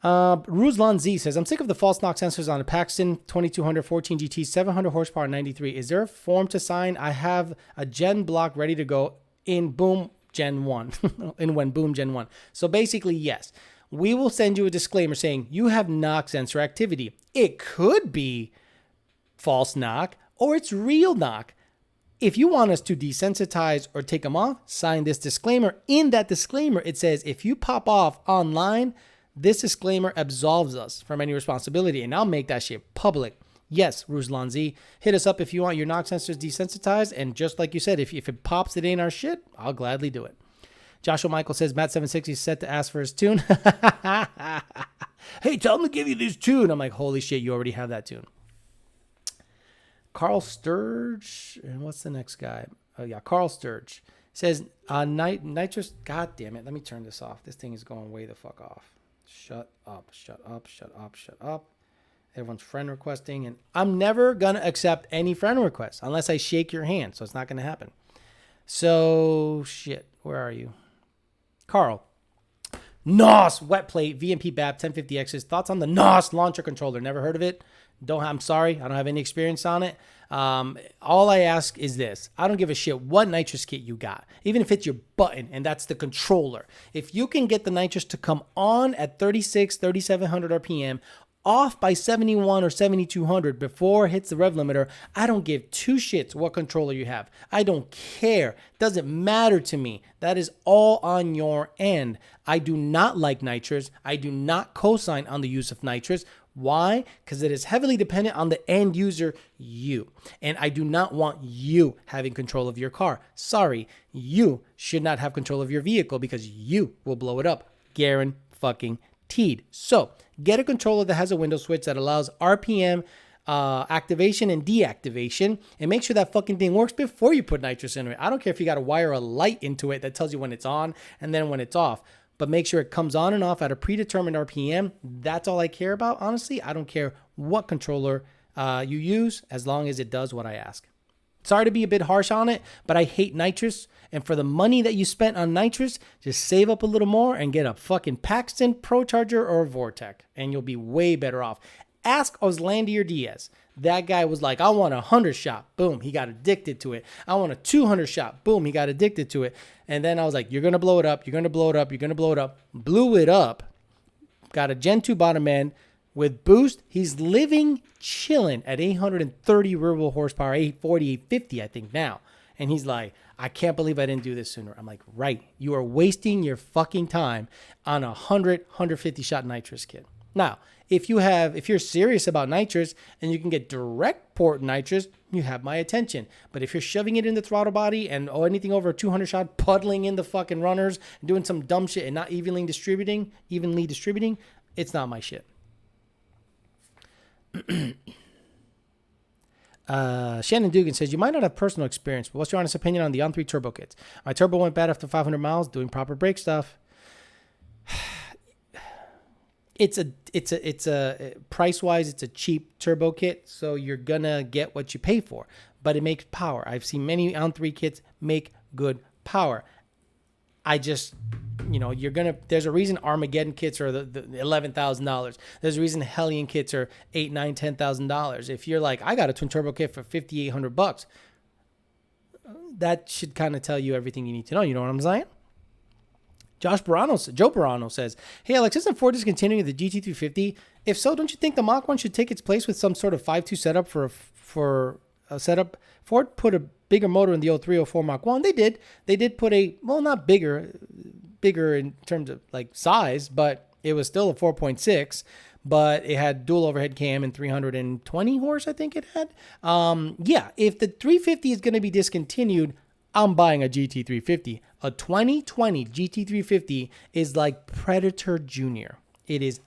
Ruslan Z says, I'm sick of the false knock sensors on a Paxton 2200 14 GT 700 horsepower 93. Is there a form to sign? I have a gen block ready to go in boom gen 1 boom gen 1. So basically, yes, we will send you a disclaimer saying you have knock sensor activity. It could be false knock or it's real knock. If you want us to desensitize or take them off, sign this disclaimer. In that disclaimer, it says if you pop off online, this disclaimer absolves us from any responsibility, and I'll make that shit public. Yes, Ruslan Z, hit us up if you want your knock sensors desensitized, and just like you said, if it pops, it ain't our shit, I'll gladly do it. Joshua Michael says, Matt760 is set to ask for his tune. Hey, tell him to give you this tune. I'm like, holy shit, you already have that tune. Carl Sturge, and what's the next guy? Oh, yeah, Carl Sturge says, Nitrous, god damn it, let me turn this off. This thing is going way the fuck off. Shut up. Everyone's friend requesting, and I'm never going to accept any friend requests unless I shake your hand, so it's not going to happen. So, shit, where are you? Carl. NOS wet plate, VMP BAP 1050X's. Thoughts on the NOS launcher controller? Never heard of it. I'm sorry. I don't have any experience on it. All I ask is this. I don't give a shit what nitrous kit you got, even if it's your button and that's the controller. If you can get the nitrous to come on at 36, 3700 RPM off by 71 or 7200 before it hits the rev limiter, I don't give two shits what controller you have. I don't care. Doesn't matter to me. That is all on your end. I do not like nitrous. I do not co-sign on the use of nitrous. Why? Because it is heavily dependent on the end user, you. And I do not want you having control of your car. Sorry, you should not have control of your vehicle because you will blow it up. Guaranteed. So get a controller that has a window switch that allows RPM activation and deactivation, and make sure that fucking thing works before you put nitrous into it. I don't care if you got to wire a light into it that tells you when it's on and then when it's off, but make sure it comes on and off at a predetermined RPM. That's all I care about. Honestly, I don't care what controller you use as long as it does what I ask. Sorry to be a bit harsh on it, but I hate nitrous. And for the money that you spent on nitrous, just save up a little more and get a fucking Paxton Pro Charger or a Vortec, and you'll be way better off. Ask Oslandier Diaz. That guy was like, I want a 100 shot. Boom, he got addicted to it. I want a 200 shot. Boom, he got addicted to it. And then I was like, you're going to blow it up. You're going to blow it up. You're going to blow it up. Blew it up. Got a Gen 2 bottom end. With boost, he's living chilling at 830 rear wheel horsepower, 840, 850, I think now. And he's like, I can't believe I didn't do this sooner. I'm like, right. You are wasting your fucking time on a 150 shot nitrous kit. Now, if you're serious about nitrous and you can get direct port nitrous, you have my attention. But if you're shoving it in the throttle body and anything over a 200 shot, puddling in the fucking runners, doing some dumb shit and not evenly distributing, it's not my shit. Shannon Dugan says, you might not have personal experience, but what's your honest opinion on the On3 turbo kits? My turbo went bad after 500 miles doing proper brake stuff. It's a price wise, it's a cheap turbo kit, so you're gonna get what you pay for, but it makes power. I've seen many On3 kits make good power. I just, there's a reason Armageddon kits are the $11,000. There's a reason Hellion kits are $8,000, $9,000, $10,000. If you're like, I got a twin turbo kit for $5,800, that should kind of tell you everything you need to know. You know what I'm saying? Joe Barano says, hey, Alex, isn't Ford discontinuing the GT350? If so, don't you think the Mach 1 should take its place with some sort of 5.2 setup for a setup? Ford put a bigger motor in the 0304 Mach 1. They did put not bigger in terms of like size, but it was still a 4.6, but it had dual overhead cam and 320 horse, I think it had. If the 350 is going to be discontinued, I'm buying a GT350. A 2020 GT350 is like Predator Junior. It is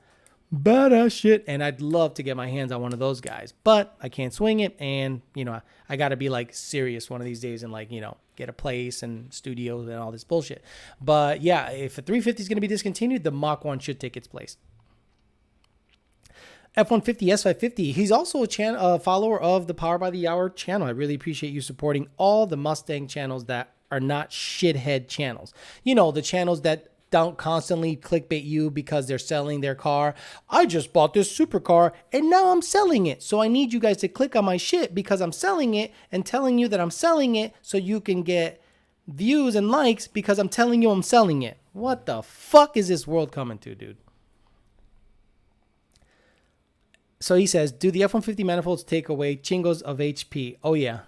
badass shit, and I'd love to get my hands on one of those guys, but I can't swing it, and I got to be like serious one of these days and get a place and studios and all this bullshit. But yeah, if a 350 is going to be discontinued, the Mach 1 should take its place. F-150, S550. He's also a follower of the Power by the Hour channel. I really appreciate you supporting all the Mustang channels that are not shithead channels. The channels that don't constantly clickbait you because they're selling their car. I just bought this supercar and now I'm selling it. So I need you guys to click on my shit because I'm selling it and telling you that I'm selling it so you can get views and likes because I'm telling you I'm selling it. What the fuck is this world coming to, dude? So he says, do the F-150 manifolds take away chingos of HP? Oh, yeah.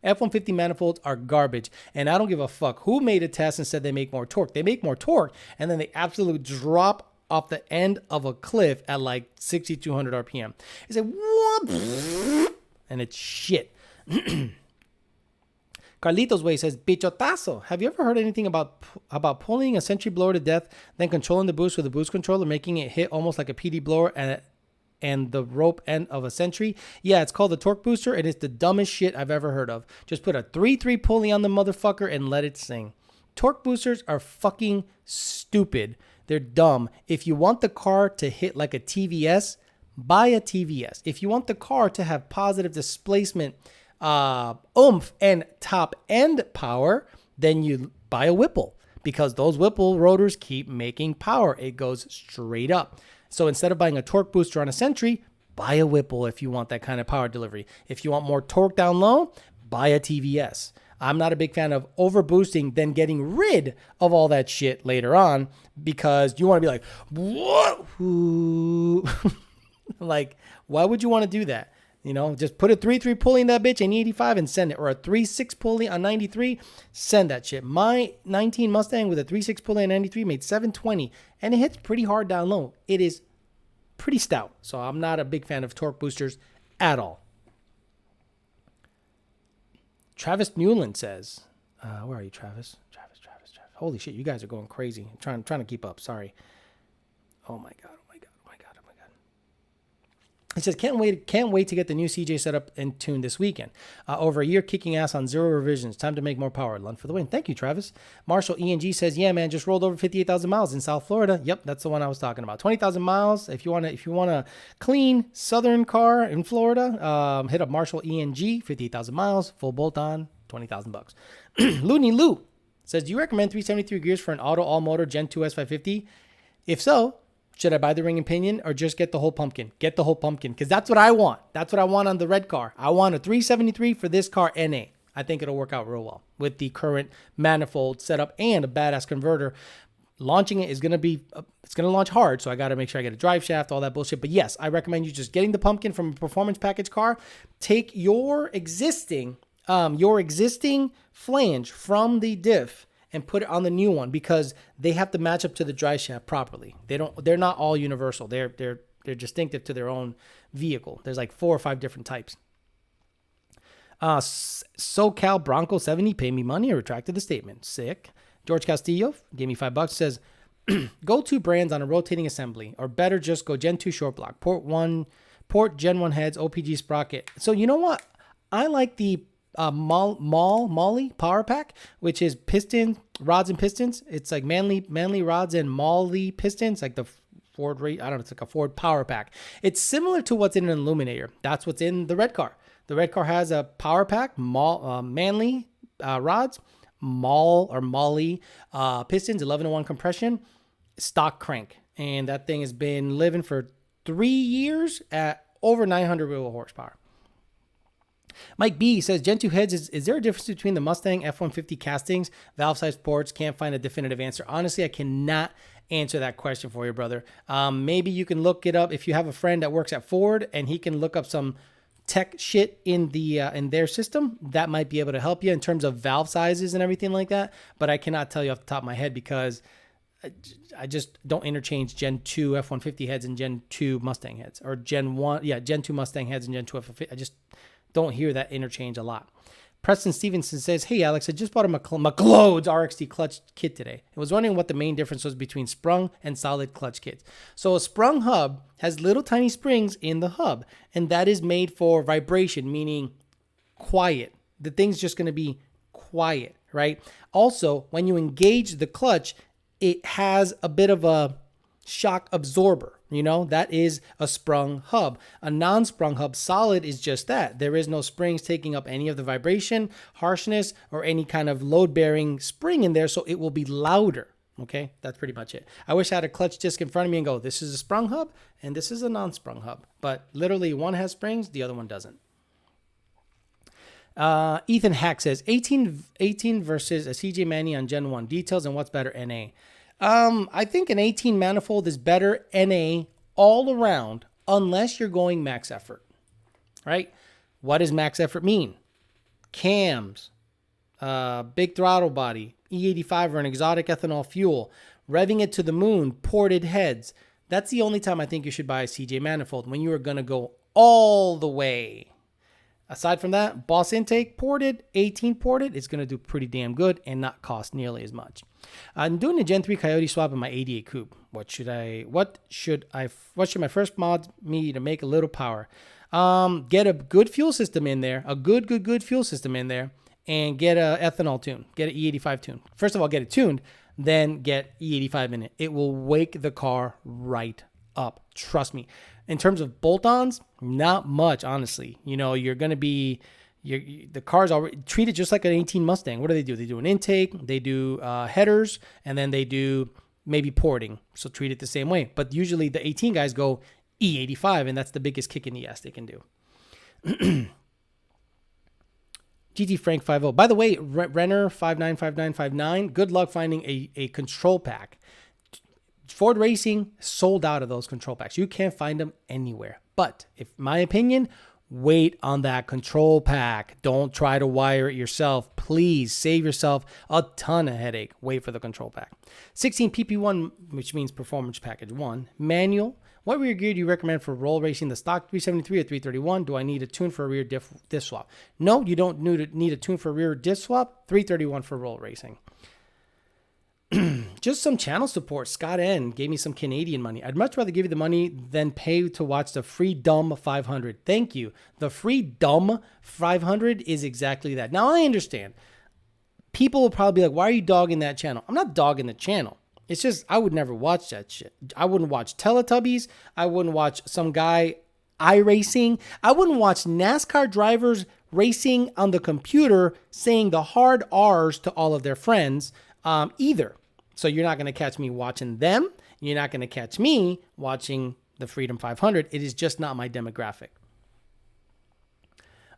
F-150 manifolds are garbage, and I don't give a fuck who made a test and said they make more torque. They make more torque, and then they absolutely drop off the end of a cliff at like 6,200 RPM. It's like, what? And it's shit. Carlitos Way says, Bichotazo, have you ever heard anything about pulling a Sentry blower to death, then controlling the boost with a boost controller, making it hit almost like a PD blower and the rope end of a Sentry? Yeah, it's called the torque booster, and it's the dumbest shit I've ever heard of. Just put a 3.3 pulley on the motherfucker and let it sing. Torque boosters are fucking stupid. They're dumb. If you want the car to hit like a TVS, buy a TVS. If you want the car to have positive displacement, oomph, and top end power, then you buy a Whipple, because those Whipple rotors keep making power. It goes straight up. So instead of buying a torque booster on a Sentry, buy a Whipple if you want that kind of power delivery. If you want more torque down low, buy a TVS. I'm not a big fan of over boosting, then getting rid of all that shit later on, because you want to be like, what? Like, why would you want to do that? Just put a 3.3 pulley in that bitch in E85 and send it, or a 3.6 pulley on 93, send that shit. My 19 Mustang with a 3.6 pulley on 93 made 720, and it hits pretty hard down low. It is pretty stout, so I'm not a big fan of torque boosters at all. Travis Newland says, where are you, Travis? Travis. Holy shit, you guys are going crazy. I'm trying to keep up. Sorry. Oh my god. He says, can't wait to get the new CJ set up and tuned this weekend. Over a year kicking ass on 0 revisions. Time to make more power. Lund for the win. Thank you, Travis. Marshall ENG says, yeah, man, just rolled over 58,000 miles in South Florida. Yep, that's the one I was talking about. 20,000 miles. If you want a clean southern car in Florida, hit up Marshall ENG, 58,000 miles, full bolt on, $20,000. Looney Lou says, do you recommend 373 gears for an auto all-motor Gen 2 S550? If so, should I buy the ring and pinion or just get the whole pumpkin? Get the whole pumpkin, because that's what I want. That's what I want on the red car. I want a 373 for this car NA. I think it'll work out real well with the current manifold setup and a badass converter. Launching it is going to be, it's going to launch hard, so I got to make sure I get a drive shaft, all that bullshit. But yes, I recommend you just getting the pumpkin from a performance package car. Take your existing flange from the diff and put it on the new one, because they have to match up to the drive shaft properly. They're not all universal. They're distinctive to their own vehicle. There's like 4 or 5 different types. SoCal Bronco 70 paid me money. I retracted the statement. Sick. George Castillo gave me $5. Says, go to brands on a rotating assembly, or better just go Gen 2 short block. Port Gen 1 heads, OPG sprocket. So you know what? I like the Molly power pack, which is rods and pistons. It's like manly rods and Molly pistons, like the Ford rate. I don't know. It's like a Ford power pack. It's similar to what's in an Illuminator. That's what's in the red car. The red car has a power pack, manly rods, Molly pistons, 11-to-1 compression, stock crank, and that thing has been living for 3 years at over 900 wheel horsepower. Mike B says, Gen 2 heads, is there a difference between the Mustang F-150 castings, valve size ports? Can't find a definitive answer. Honestly, I cannot answer that question for you, brother. Maybe you can look it up if you have a friend that works at Ford and he can look up some tech shit in their system. That might be able to help you in terms of valve sizes and everything like that. But I cannot tell you off the top of my head, because I just don't interchange Gen 2 F-150 heads and Gen 2 Mustang heads, or Gen 2 Mustang heads and Gen 2 F-150. I just don't hear that interchange a lot. Preston Stevenson says, hey, Alex, I just bought a McLeod's RXT clutch kit today. I was wondering what the main difference was between sprung and solid clutch kits. So a sprung hub has little tiny springs in the hub, and that is made for vibration, meaning quiet. The thing's just going to be quiet, right? Also, when you engage the clutch, it has a bit of a shock absorber. That is a sprung hub. A non-sprung hub solid is just that. There is no springs taking up any of the vibration, harshness, or any kind of load-bearing spring in there, so it will be louder. Okay, that's pretty much it. I wish I had a clutch disc in front of me and go, this is a sprung hub, and this is a non-sprung hub. But literally, one has springs, the other one doesn't. Ethan Hack says, 18 versus a CJ Manny on Gen 1. Details and what's better, NA. I think an 18 manifold is better NA all around, unless you're going max effort, right? What does max effort mean? Cams, big throttle body, E85 or an exotic ethanol fuel, revving it to the moon, ported heads. That's the only time I think you should buy a CJ manifold, when you are going to go all the way. Aside from that, Boss Intake ported, 18 ported, it's going to do pretty damn good and not cost nearly as much. I'm doing a Gen 3 Coyote swap in my 88 coupe. What should my first mod me to make a little power? Get a good fuel system in there, a good fuel system in there, and get a ethanol tune, get an E85 tune. First of all, get it tuned, then get E85 in it. It will wake the car right up. Trust me. In terms of bolt-ons, not much, honestly. You're going to be, the car's already treated just like an 18 Mustang. What do? They do an intake, they do headers, and then they do maybe porting. So treat it the same way. But usually the 18 guys go E85, and that's the biggest kick in the ass they can do. GT Frank 50. By the way, Renner 595959, good luck finding a control pack. Ford Racing sold out of those control packs. You can't find them anywhere. But if my opinion, wait on that control pack. Don't try to wire it yourself. Please save yourself a ton of headache. Wait for the control pack. 16 PP1, which means performance package 1. Manual. What rear gear do you recommend for roll racing? The stock 373 or 331? Do I need a tune for a rear disc swap? No, you don't need a tune for a rear disc swap. 331 for roll racing. Just some channel support. Scott N gave me some Canadian money. I'd much rather give you the money than pay to watch the Freedom 500. Thank you. The Freedom 500 is exactly that. Now, I understand. People will probably be like, why are you dogging that channel? I'm not dogging the channel. It's just I would never watch that shit. I wouldn't watch Teletubbies. I wouldn't watch some guy iRacing. I wouldn't watch NASCAR drivers racing on the computer saying the hard R's to all of their friends either. So you're not going to catch me watching them. You're not going to catch me watching the Freedom 500. It is just not my demographic.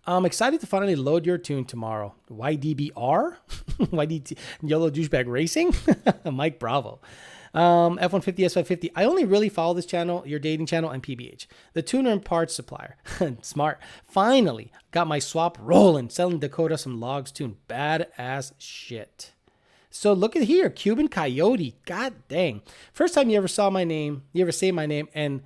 I'm excited to finally load your tune tomorrow. YDBR? YDT Yellow Douchebag Racing? Mike Bravo. F-150, S550. I only really follow this channel, your dating channel, and PBH. The tuner and parts supplier. Smart. Finally, got my swap rolling. Selling Dakota some logs tune. Badass shit. So look at here. Cuban Coyote. God dang. First time you ever say my name, and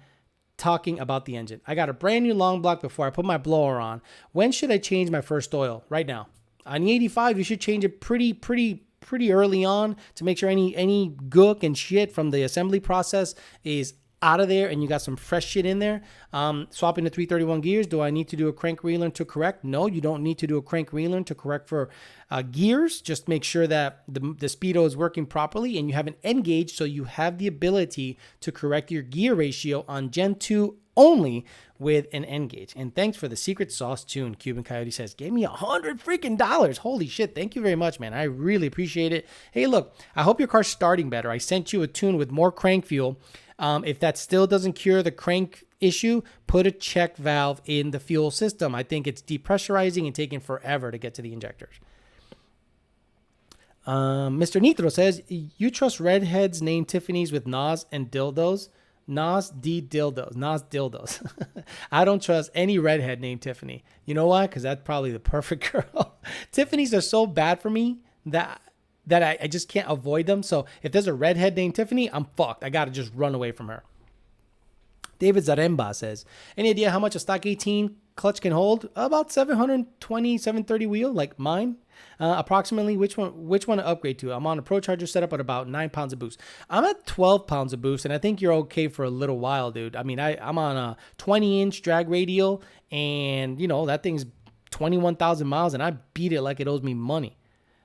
talking about the engine. I got a brand new long block before I put my blower on. When should I change my first oil? Right now. On the 85, you should change it pretty early on to make sure any gook and shit from the assembly process is out of there and you got some fresh shit in there. Swapping to 331 gears. Do I need to do a crank relearn to correct? No, you don't need to do a crank relearn to correct for gears. Just make sure that the speedo is working properly and you have an N gauge so you have the ability to correct your gear ratio on Gen 2 only with an N gauge. And thanks for the secret sauce tune. Cuban Coyote says, gave me $100 freaking. Holy shit. Thank you very much, man. I really appreciate it. Hey, look, I hope your car's starting better. I sent you a tune with more crank fuel. If that still doesn't cure the crank issue, put a check valve in the fuel system. I think it's depressurizing and taking forever to get to the injectors. Mr. Nitrous says, you trust redheads named Tiffany's with Nas and dildos? Nas dildos. I don't trust any redhead named Tiffany. You know why? Because that's probably the perfect girl. Tiffany's are so bad for me that I just can't avoid them. So if there's a redhead named Tiffany, I'm fucked. I got to just run away from her. David Zaremba says, any idea how much a stock 18 clutch can hold? About 720, 730 wheel, like mine. Approximately, which one to upgrade to? I'm on a Pro Charger setup at about 9 pounds of boost. I'm at 12 pounds of boost, and I think you're okay for a little while, dude. I mean, I'm on a 20-inch drag radial, and, you know, that thing's 21,000 miles, and I beat it like it owes me money.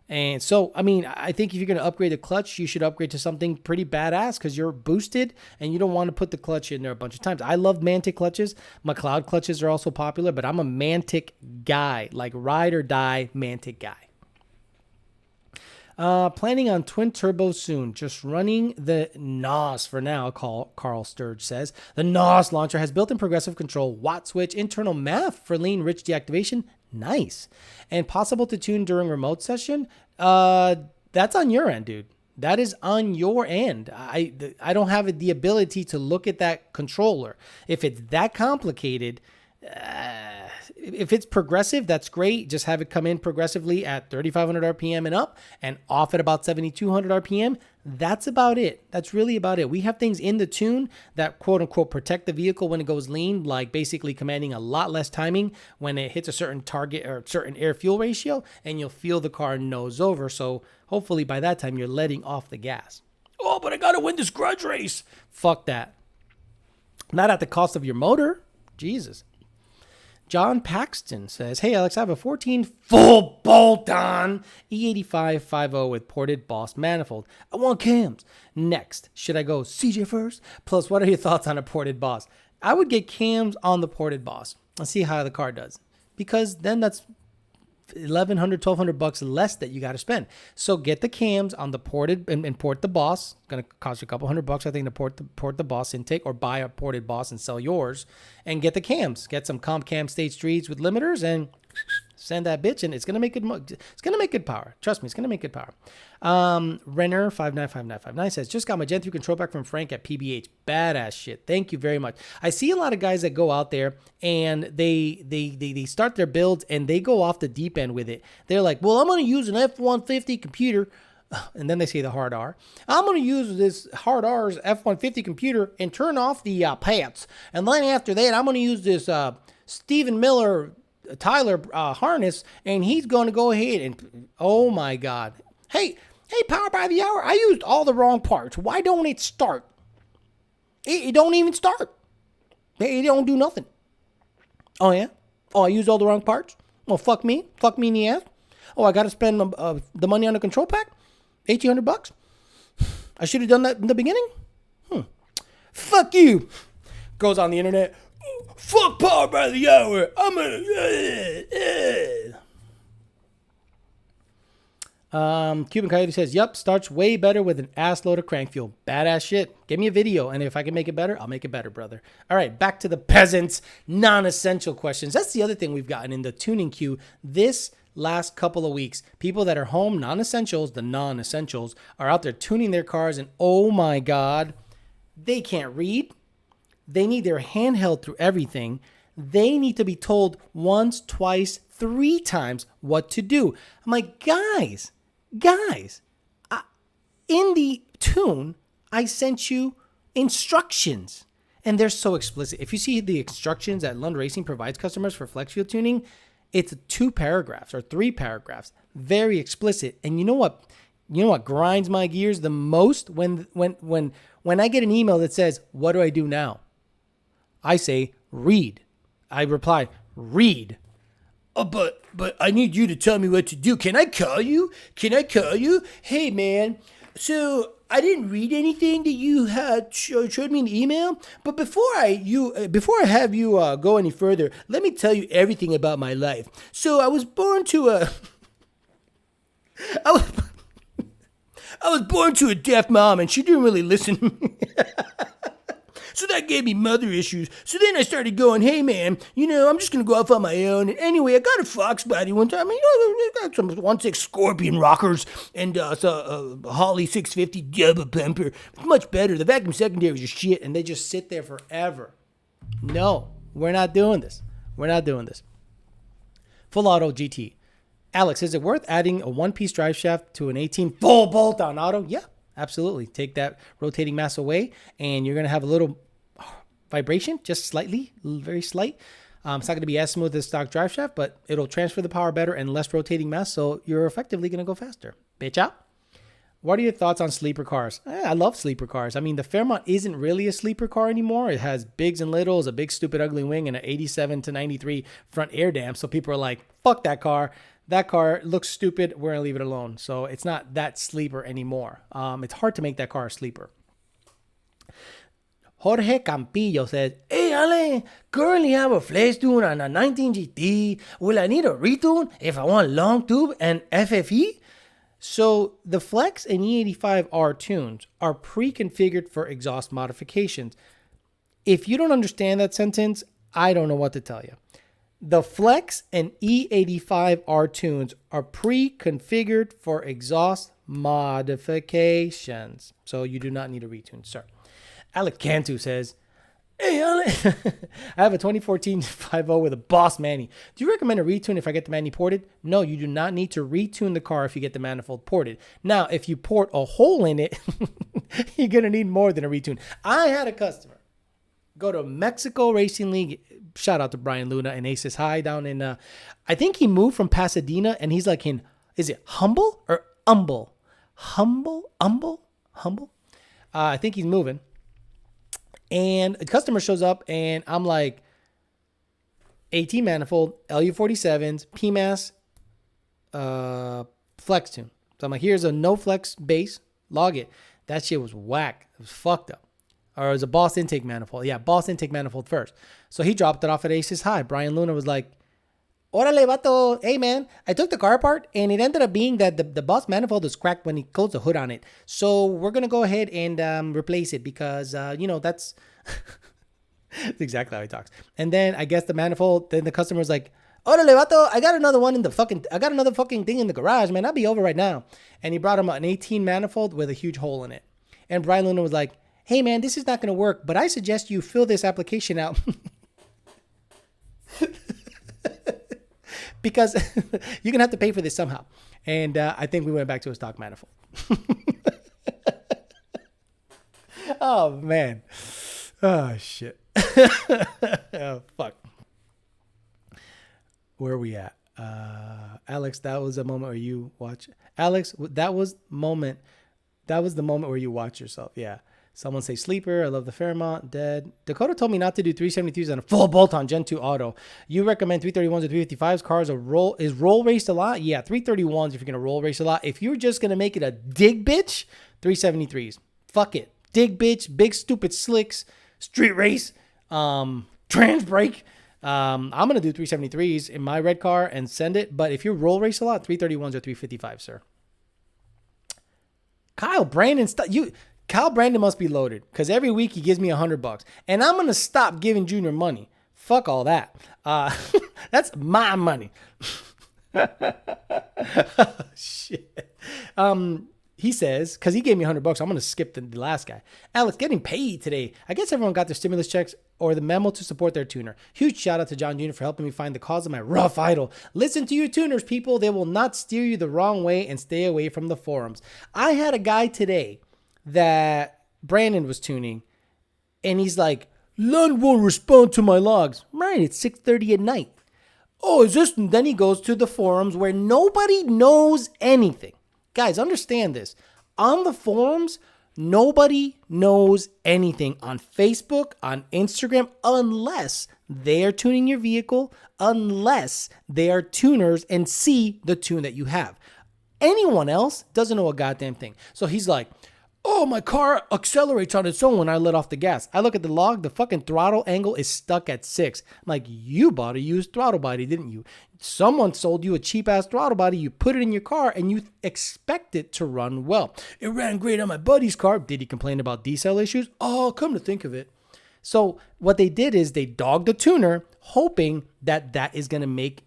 And so, I mean, I think if you're going to upgrade the clutch, you should upgrade to something pretty badass because you're boosted and you don't want to put the clutch in there a bunch of times. I love Mantic clutches. McLeod clutches are also popular, but I'm a Mantic guy, like ride or die Mantic guy. Planning on twin turbo soon. Just running the NOS for now, Carl Sturge says. The NOS launcher has built-in progressive control, watt switch, internal math for lean rich deactivation. Nice. And possible to tune during remote session. That's on your end, dude. That is on your end. I don't have the ability to look at that controller. If it's that complicated, if it's progressive, that's great. Just have it come in progressively at 3,500 RPM and up and off at about 7,200 RPM. That's about it. That's really about it. We have things in the tune that quote unquote protect the vehicle when it goes lean, like basically commanding a lot less timing when it hits a certain target or certain air fuel ratio, and you'll feel the car nose over. So hopefully by that time you're letting off the gas. Oh, but I got to win this grudge race. Fuck that. Not at the cost of your motor. Jesus. John Paxton says, hey, Alex, I have a 14 full bolt-on E85 50 with ported Boss manifold. I want cams. Next, should I go CJ first? Plus, what are your thoughts on a ported Boss? I would get cams on the ported Boss and see how the car does. Because then that's $1,100, $1,200 less that you got to spend. So get the cams on the ported and port the Boss. It's going to cost you a couple $100, I think, to port the Boss intake, or buy a ported Boss and sell yours. And get the cams. Get some comp cam stage 3s with limiters and Send that bitch, and it's gonna make good. It's gonna make good power. Trust me, it's gonna make good power. Renner 595959 says, just got my Gen 3 control pack from Frank at PBH. Badass shit. Thank you very much. I see a lot of guys that go out there and they start their builds and they go off the deep end with it. They're like, well, I'm gonna use an F-150 computer. And then they say the hard R. I'm going to use this hard R's F-150 computer and turn off the pads. And then after that, I'm going to use this Stephen Miller Tyler harness, and he's going to go ahead and, oh my God. Hey, Power by the Hour, I used all the wrong parts. Why don't it start? It don't even start. It don't do nothing. Oh, yeah? Oh, I used all the wrong parts? Well, fuck me. Fuck me in the ass. Oh, I got to spend the money on the control pack? $1,800? I should have done that in the beginning? Fuck you. Goes on the internet. Fuck Power by the Hour. I'm gonna... Cuban Coyote says, yup, starts way better with an ass load of crank fuel. Badass shit. Give me a video, and if I can make it better, I'll make it better, brother. All right, back to the peasants' non-essential questions. That's the other thing we've gotten in the tuning queue this last couple of weeks. People that are home, non-essentials, the non-essentials, are out there tuning their cars, and oh my God, they can't read. They need their hand held through everything. They need to be told once, twice, 3 times what to do. I'm like, guys, in the tune, I sent you instructions, and they're so explicit. If you see the instructions that Lund Racing provides customers for flex fuel tuning, it's 2 paragraphs or 3 paragraphs, very explicit. And you know what grinds my gears the most? When I get an email that says, what do I do now? I say, read. I reply, read. Oh, but I need you to tell me what to do. Can I call you? Hey, man. So I didn't read anything that you had showed me in the email. But before I have you go any further, let me tell you everything about my life. So I was born to a I was born to a deaf mom, and she didn't really listen to me. So that gave me mother issues. So then I started going, hey, man, I'm just going to go off on my own. And anyway, I got a Fox body one time. I got some 1.6 Scorpion rockers and a Holly 650 double bumper. It's much better. The vacuum secondaries are shit, and they just sit there forever. No, we're not doing this. Full auto GT. Alex, is it worth adding a 1-piece drive shaft to an 18 full bolt-on auto? Yeah, absolutely. Take that rotating mass away, and you're going to have a little vibration, just slightly, very slight. It's not going to be as smooth as stock drive shaft, but it'll transfer the power better and less rotating mass, so you're effectively going to go faster. Bitch out. What are your thoughts on sleeper cars? I love sleeper cars. I mean, the Fairmont isn't really a sleeper car anymore. It has bigs and littles, a big stupid ugly wing, and an 87 to 93 front air dam. So people are like, fuck that car. That car looks stupid. We're going to leave it alone. So it's not that sleeper anymore. It's hard to make that car a sleeper. Jorge Campillo says, hey, Ale, currently have a flex tune on a 19 GT. Will I need a retune if I want long tube and FFE? So the Flex and E85R tunes are pre-configured for exhaust modifications. If you don't understand that sentence, I don't know what to tell you. The Flex and E85R tunes are pre-configured for exhaust modifications. So you do not need a retune, sir. Alec Cantu says, hey, Alec, I have a 2014 5.0 with a Boss Manny. Do you recommend a retune if I get the Manny ported? No, you do not need to retune the car if you get the manifold ported. Now, if you port a hole in it, you're going to need more than a retune. I had a customer go to Mexico Racing League. Shout out to Brian Luna and Aces High down in, I think he moved from Pasadena, and he's like in, is it Humble or Humble? Humble? I think he's moving. And a customer shows up, and I'm like, AT manifold, LU47s, PMAS, flex tune. So I'm like, here's a no flex base, log it. That shit was whack. It was fucked up. Or it was a Boss intake manifold. Yeah, Boss intake manifold first. So he dropped it off at Aces High. Brian Luna was like, órale, vato. Hey, man, I took the car apart, and it ended up being that the Boss manifold was cracked when he closed the hood on it. So we're going to go ahead and replace it because, that's... That's exactly how he talks. And then I guess the manifold, then the customer's like, Orale, vato, I got another fucking thing in the garage, man. I'll be over right now. And he brought him an 18 manifold with a huge hole in it. And Brian Luna was like, hey, man, this is not going to work, but I suggest you fill this application out. Because you're going to have to pay for this somehow. And I think we went back to a stock manifold. Oh, man. Oh, shit. Oh, fuck. Where are we at? Alex, that was a moment where you watch. Alex, that was the moment where you watch yourself. Yeah. Someone say sleeper. I love the Fairmont. Dead. Dakota told me not to do 373s on a full bolt on Gen 2 auto. You recommend 331s or 355s. Cars is roll raced a lot? Yeah, 331s if you're going to roll race a lot. If you're just going to make it a dig bitch, 373s. Fuck it. Dig bitch, big stupid slicks, street race, trans brake. I'm going to do 373s in my red car and send it. But if you roll race a lot, 331s or 355s, sir. Kyle Brandon, Kyle Brandon must be loaded because every week he gives me $100, and I'm gonna stop giving Junior money. Fuck all that. That's my money. Shit. He says, because he gave me $100, I'm gonna skip the last guy. Alex, getting paid today. I guess everyone got their stimulus checks or the memo to support their tuner. Huge shout out to John Jr. for helping me find the cause of my rough idol. Listen to your tuners, people. They will not steer you the wrong way, and stay away from the forums. I had a guy today that Brandon was tuning, and he's like, Lund won't respond to my logs. Right, it's 6:30 at night. Oh, is this? And then he goes to the forums where nobody knows anything. Guys, understand this. On the forums, nobody knows anything on Facebook, on Instagram, unless they are tuning your vehicle, unless they are tuners and see the tune that you have. Anyone else doesn't know a goddamn thing. So he's like, oh, my car accelerates on its own when I let off the gas. I look at the log, the fucking throttle angle is stuck at 6. I'm like, you bought a used throttle body, didn't you? Someone sold you a cheap-ass throttle body, you put it in your car, and you expect it to run well. It ran great on my buddy's car. Did he complain about decel issues? Oh, come to think of it. So what they did is they dogged the tuner, hoping that that is going to make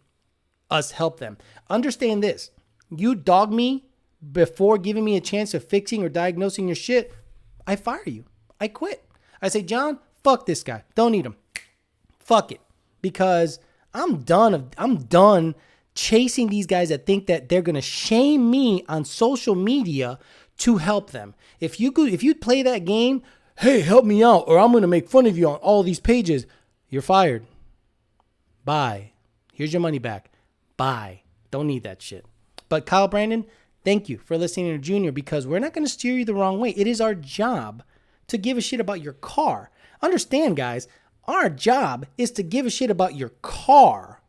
us help them. Understand this. You dog me before giving me a chance of fixing or diagnosing your shit, I fire you. I quit. I say, John, fuck this guy. Don't need him. Fuck it. Because I'm done chasing these guys that think that they're going to shame me on social media to help them. If you play that game, hey, help me out, or I'm going to make fun of you on all these pages, you're fired. Bye. Here's your money back. Bye. Don't need that shit. But Kyle Brandon, thank you for listening to Junior, because we're not going to steer you the wrong way. It is our job to give a shit about your car. Understand, guys, our job is to give a shit about your car.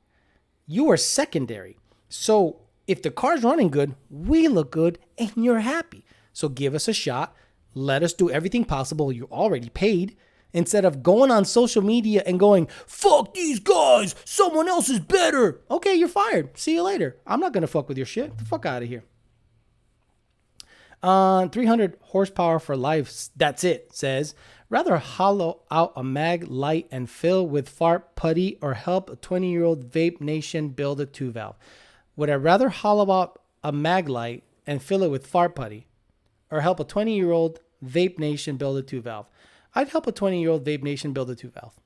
You are secondary. So if the car's running good, we look good, and you're happy. So give us a shot. Let us do everything possible. You already paid. Instead of going on social media and going, fuck these guys, someone else is better. Okay, you're fired. See you later. I'm not going to fuck with your shit. Get the fuck out of here. 300 horsepower for life. That's it. Says, rather hollow out a mag light and fill with fart putty, or help a 20-year-old vape nation build a 2-valve. Would I rather hollow out a mag light and fill it with fart putty, or help a 20-year-old vape nation build a 2-valve? I'd help a 20-year-old vape nation build a 2-valve.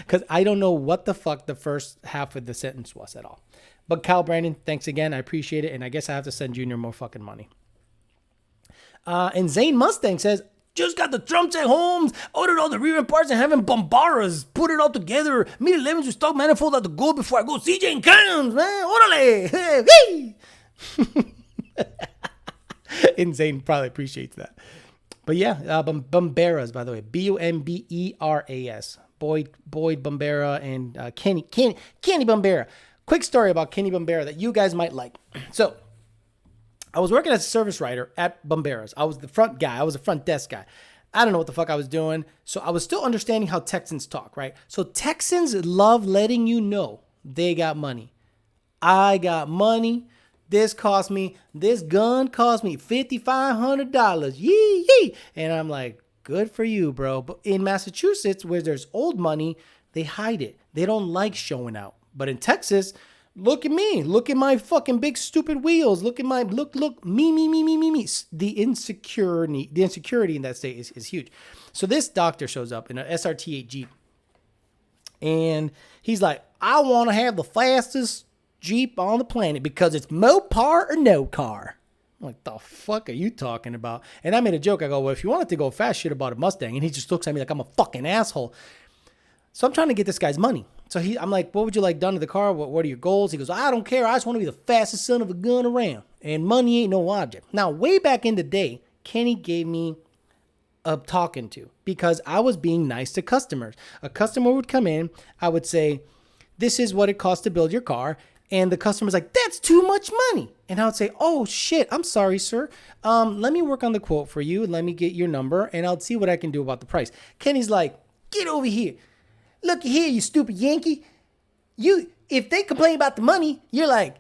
Because I don't know what the fuck the first half of the sentence was at all. But Kyle Brandon, thanks again. I appreciate it. And I guess I have to send Junior more fucking money. And Zane Mustang says, just got the trunks at home, ordered all the rear end parts and having Bombaras, put it all together, mid-11s with stock manifold at the goal before I go CJ and Cams, man. Orale. Hey. Insane probably appreciates that. But yeah, Bomberas, by the way, Bumberas. Boyd Bombera and Kenny Bombera. Quick story about Kenny Bombera that you guys might like. So, I was working as a service writer at Bomberas. I was the front guy. I was a front desk guy. I don't know what the fuck I was doing. So I was still understanding how Texans talk, right? So Texans love letting you know they got money. I got money. This gun cost me $5,500. Yee. And I'm like, good for you, bro. But in Massachusetts, where there's old money, they hide it. They don't like showing out. But in Texas, look at me. Look at my fucking big stupid wheels. Look at my me. The insecurity in that state is huge. So this doctor shows up in an SRT8 Jeep. And he's like, I want to have the fastest Jeep on the planet because it's Mopar or no car. I'm like, the fuck are you talking about? And I made a joke. I go, well, if you wanted to go fast, shit about a Mustang. And he just looks at me like I'm a fucking asshole. So I'm trying to get this guy's money. So I'm like, what would you like done to the car? What are your goals? He goes, I don't care. I just want to be the fastest son of a gun around. And money ain't no object. Now, way back in the day, Kenny gave me a talking to because I was being nice to customers. A customer would come in. I would say, this is what it costs to build your car. And the customer's like, that's too much money. And I would say, oh, shit, I'm sorry, sir. Let me work on the quote for you. Let me get your number, and I'll see what I can do about the price. Kenny's like, get over here. Look here, you stupid Yankee. If they complain about the money, you're like,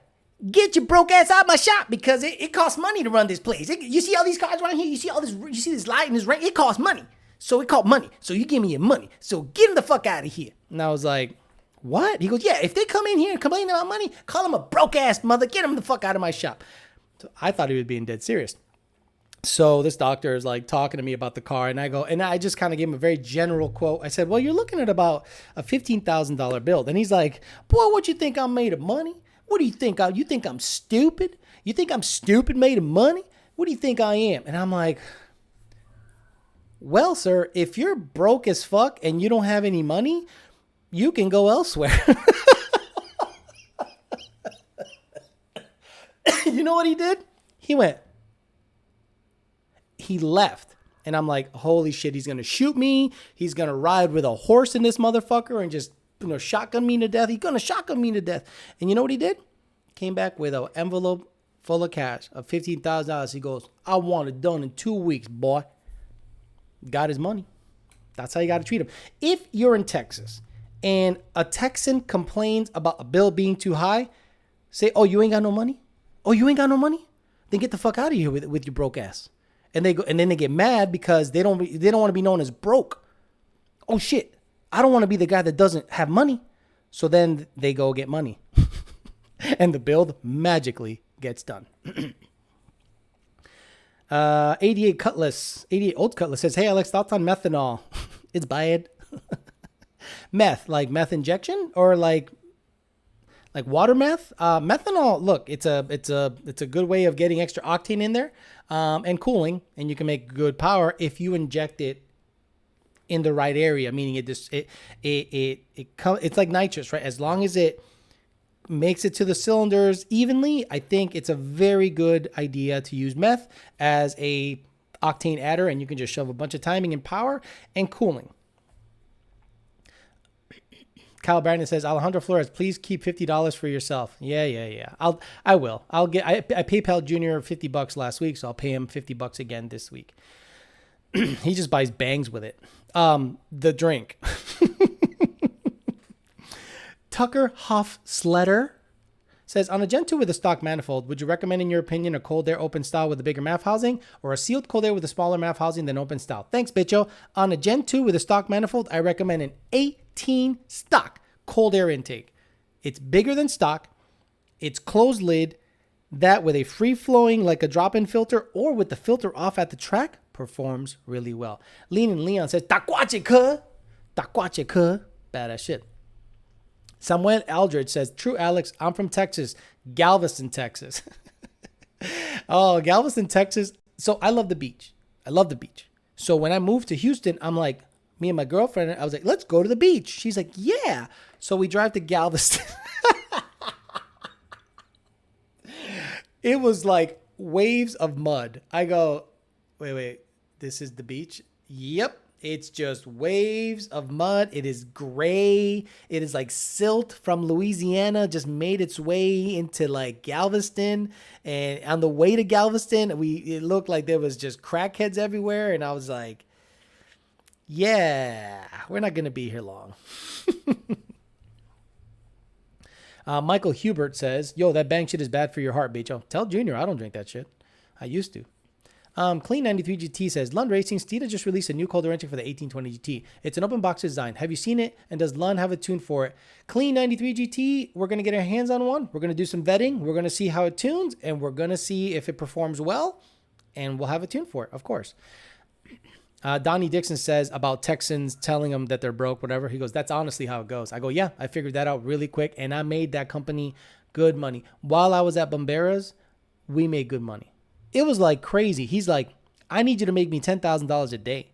get your broke ass out of my shop because it costs money to run this place. You see all these cars around here? You see this light and this rain? It costs money. So it costs money. So you give me your money. So get him the fuck out of here. And I was like, what? He goes, yeah, if they come in here and complain about money, call them a broke ass mother. Get them the fuck out of my shop. So I thought he was being dead serious. So this doctor is like talking to me about the car, and I just kind of gave him a very general quote. I said, well, you're looking at about a $15,000 build. And he's like, boy, what you think I'm made of money? What do you think? You think I'm stupid? You think I'm stupid made of money? What do you think I am? And I'm like, well, sir, if you're broke as fuck and you don't have any money, you can go elsewhere. You know what he did? He left. And I'm like, holy shit, he's going to shoot me. He's going to ride with a horse in this motherfucker and just, shotgun me to death. He's going to shotgun me to death. And you know what he did? Came back with an envelope full of cash of $15,000. He goes, I want it done in 2 weeks, boy. Got his money. That's how you got to treat him. If you're in Texas and a Texan complains about a bill being too high, say, oh, you ain't got no money? Oh, you ain't got no money? Then get the fuck out of here with your broke ass. And then they get mad because they don't want to be known as broke. Oh shit, I don't want to be the guy that doesn't have money. So then they go get money. And the build magically gets done. 88 Old Cutlass says, hey Alex, thoughts on methanol? It's bad. Meth, like meth injection or like water meth? Methanol, look, it's a good way of getting extra octane in there and cooling, and you can make good power if you inject it in the right area, meaning it's like nitrous, right? As long as it makes it to the cylinders evenly, I think it's a very good idea to use meth as a octane adder, and you can just shove a bunch of timing and power and cooling. Kyle Brandon says, Alejandro Flores, please keep $50 for yourself. Yeah. I will. I PayPal Junior $50 last week, so I'll pay him $50 again this week. He just buys bangs with it. The drink. Tucker Huff Sletter says, on a Gen 2 with a stock manifold, would you recommend, in your opinion, a cold air open style with a bigger MAF housing or a sealed cold air with a smaller MAF housing than open style? Thanks, bitcho. On a Gen 2 with a stock manifold, I recommend an 18 stock cold air intake. It's bigger than stock. It's closed lid. That with a free-flowing, like a drop-in filter or with the filter off at the track, performs really well. Lean and Leon says, Taquache, cuh. Badass shit. Samuel Aldridge says, true, Alex, I'm from Texas, Galveston, Texas. Oh, Galveston, Texas. So I love the beach. So when I moved to Houston, I'm like, me and my girlfriend, I was like, let's go to the beach. She's like, yeah. So we drive to Galveston. It was like waves of mud. I go, wait, this is the beach? Yep. It's just waves of mud. It is gray. It is like silt from Louisiana just made its way into like Galveston. And on the way to Galveston, it looked like there was just crackheads everywhere. And I was like, yeah, we're not going to be here long. Michael Hubert says, yo, that bang shit is bad for your heart, Bicho. Tell Junior I don't drink that shit. I used to. Clean 93 GT says, Lund Racing, Steeda just released a new cold air intake for the 1820 GT. It's an open box design. Have you seen it? And does Lund have a tune for it? Clean 93 GT, we're going to get our hands on one. We're going to do some vetting. We're going to see how it tunes, and we're going to see if it performs well, and we'll have a tune for it, of course. Donnie Dixon says about Texans telling them that they're broke, whatever. He goes, that's honestly how it goes. I go, yeah, I figured that out really quick, and I made that company good money. While I was at Bomberas, we made good money. It was like crazy. He's like, I need you to make me $10,000 a day.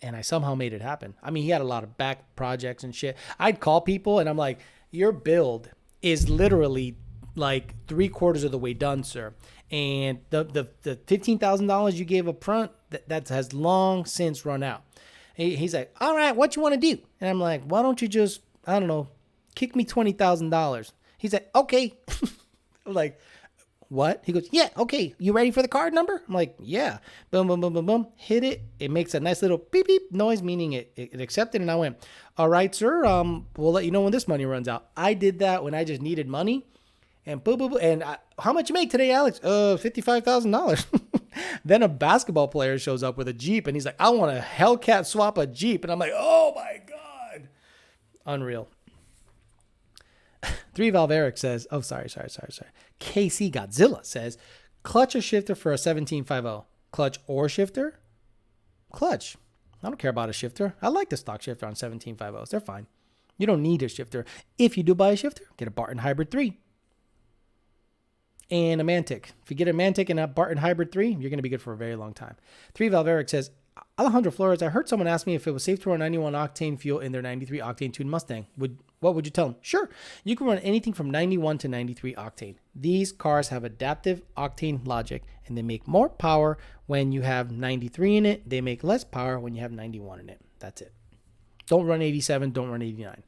And I somehow made it happen. I mean, he had a lot of back projects and shit. I'd call people and I'm like, your build is literally like 3/4 of the way done, sir. And the $15,000 you gave up front, that has long since run out. He's like, all right, what you want to do? And I'm like, why don't you just, I don't know, kick me $20,000? He's like, okay. I'm like, what? He goes, yeah, okay. You ready for the card number? I'm like, yeah. Boom, boom, boom, boom, boom. Hit it. It makes a nice little beep, beep noise, meaning it accepted. And I went, all right, sir. We'll let you know when this money runs out. I did that when I just needed money. And boom, boom, boom. And how much you make today, Alex? $55,000. Then a basketball player shows up with a Jeep. And he's like, I want to Hellcat swap a Jeep. And I'm like, oh, my God. Unreal. 3 Valve Eric says, oh, sorry. KC Godzilla says, clutch or shifter for a 1750? Clutch or shifter? Clutch. I don't care about a shifter. I like the stock shifter on 1750s. They're fine. You don't need a shifter. If you do buy a shifter, get a Barton Hybrid 3 and a Mantic. If you get a Mantic and a Barton Hybrid 3, you're going to be good for a very long time. 3 Valve Eric says, Alejandro Flores, I heard someone ask me if it was safe to run 91 octane fuel in their 93 octane tuned Mustang. What would you tell them? Sure, you can run anything from 91 to 93 octane. These cars have adaptive octane logic, and they make more power when you have 93 in it. They make less power when you have 91 in it. That's it. Don't run 87. Don't run 89.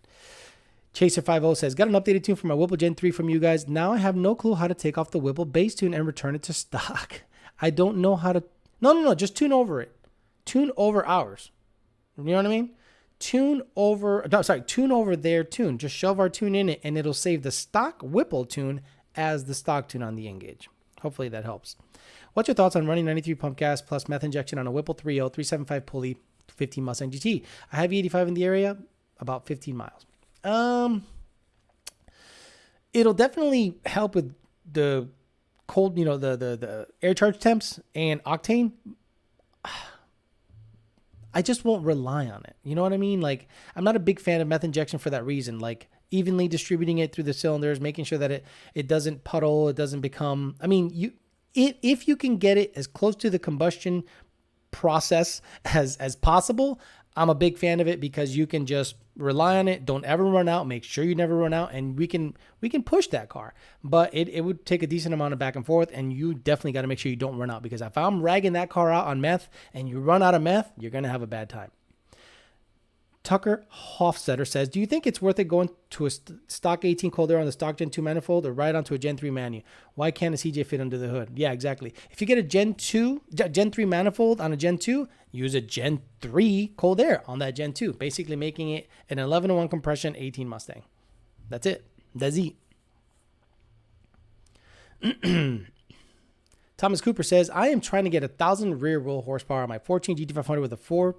Chaser50 says, got an updated tune for my Whipple Gen 3 from you guys. Now I have no clue how to take off the Whipple base tune and return it to stock. I don't know how to... No. Just tune over it. Tune over ours. You know what I mean? Tune over their tune. Just shove our tune in it and it'll save the stock Whipple tune as the stock tune on the Engage. Hopefully that helps. What's your thoughts on running 93 pump gas plus meth injection on a Whipple 3.0 375 pulley 15 Mustang GT? I have E85 in the area, about 15 miles. It'll definitely help with the cold, the air charge temps and octane. I just won't rely on it. You know what I mean? Like, I'm not a big fan of meth injection for that reason. Like, evenly distributing it through the cylinders, making sure that it doesn't puddle, it doesn't become... I mean, if you can get it as close to the combustion process as possible, I'm a big fan of it because you can just rely on it. Don't ever run out. Make sure you never run out, and we can push that car. But it would take a decent amount of back and forth, and you definitely got to make sure you don't run out, because if I'm ragging that car out on meth and you run out of meth, you're going to have a bad time. Tucker Hofstetter says, do you think it's worth it going to a stock 18 cold air on the stock Gen 2 manifold or right onto a Gen 3 manu? Why can't a CJ fit under the hood? Yeah, exactly. If you get a Gen 3 manifold on a Gen 2, use a Gen 3 cold air on that Gen 2, basically making it an 11-to-1 compression 18 Mustang. That's it. That's it. Thomas Cooper says, I am trying to get 1,000 rear wheel horsepower on my 14 GT500 with a 4...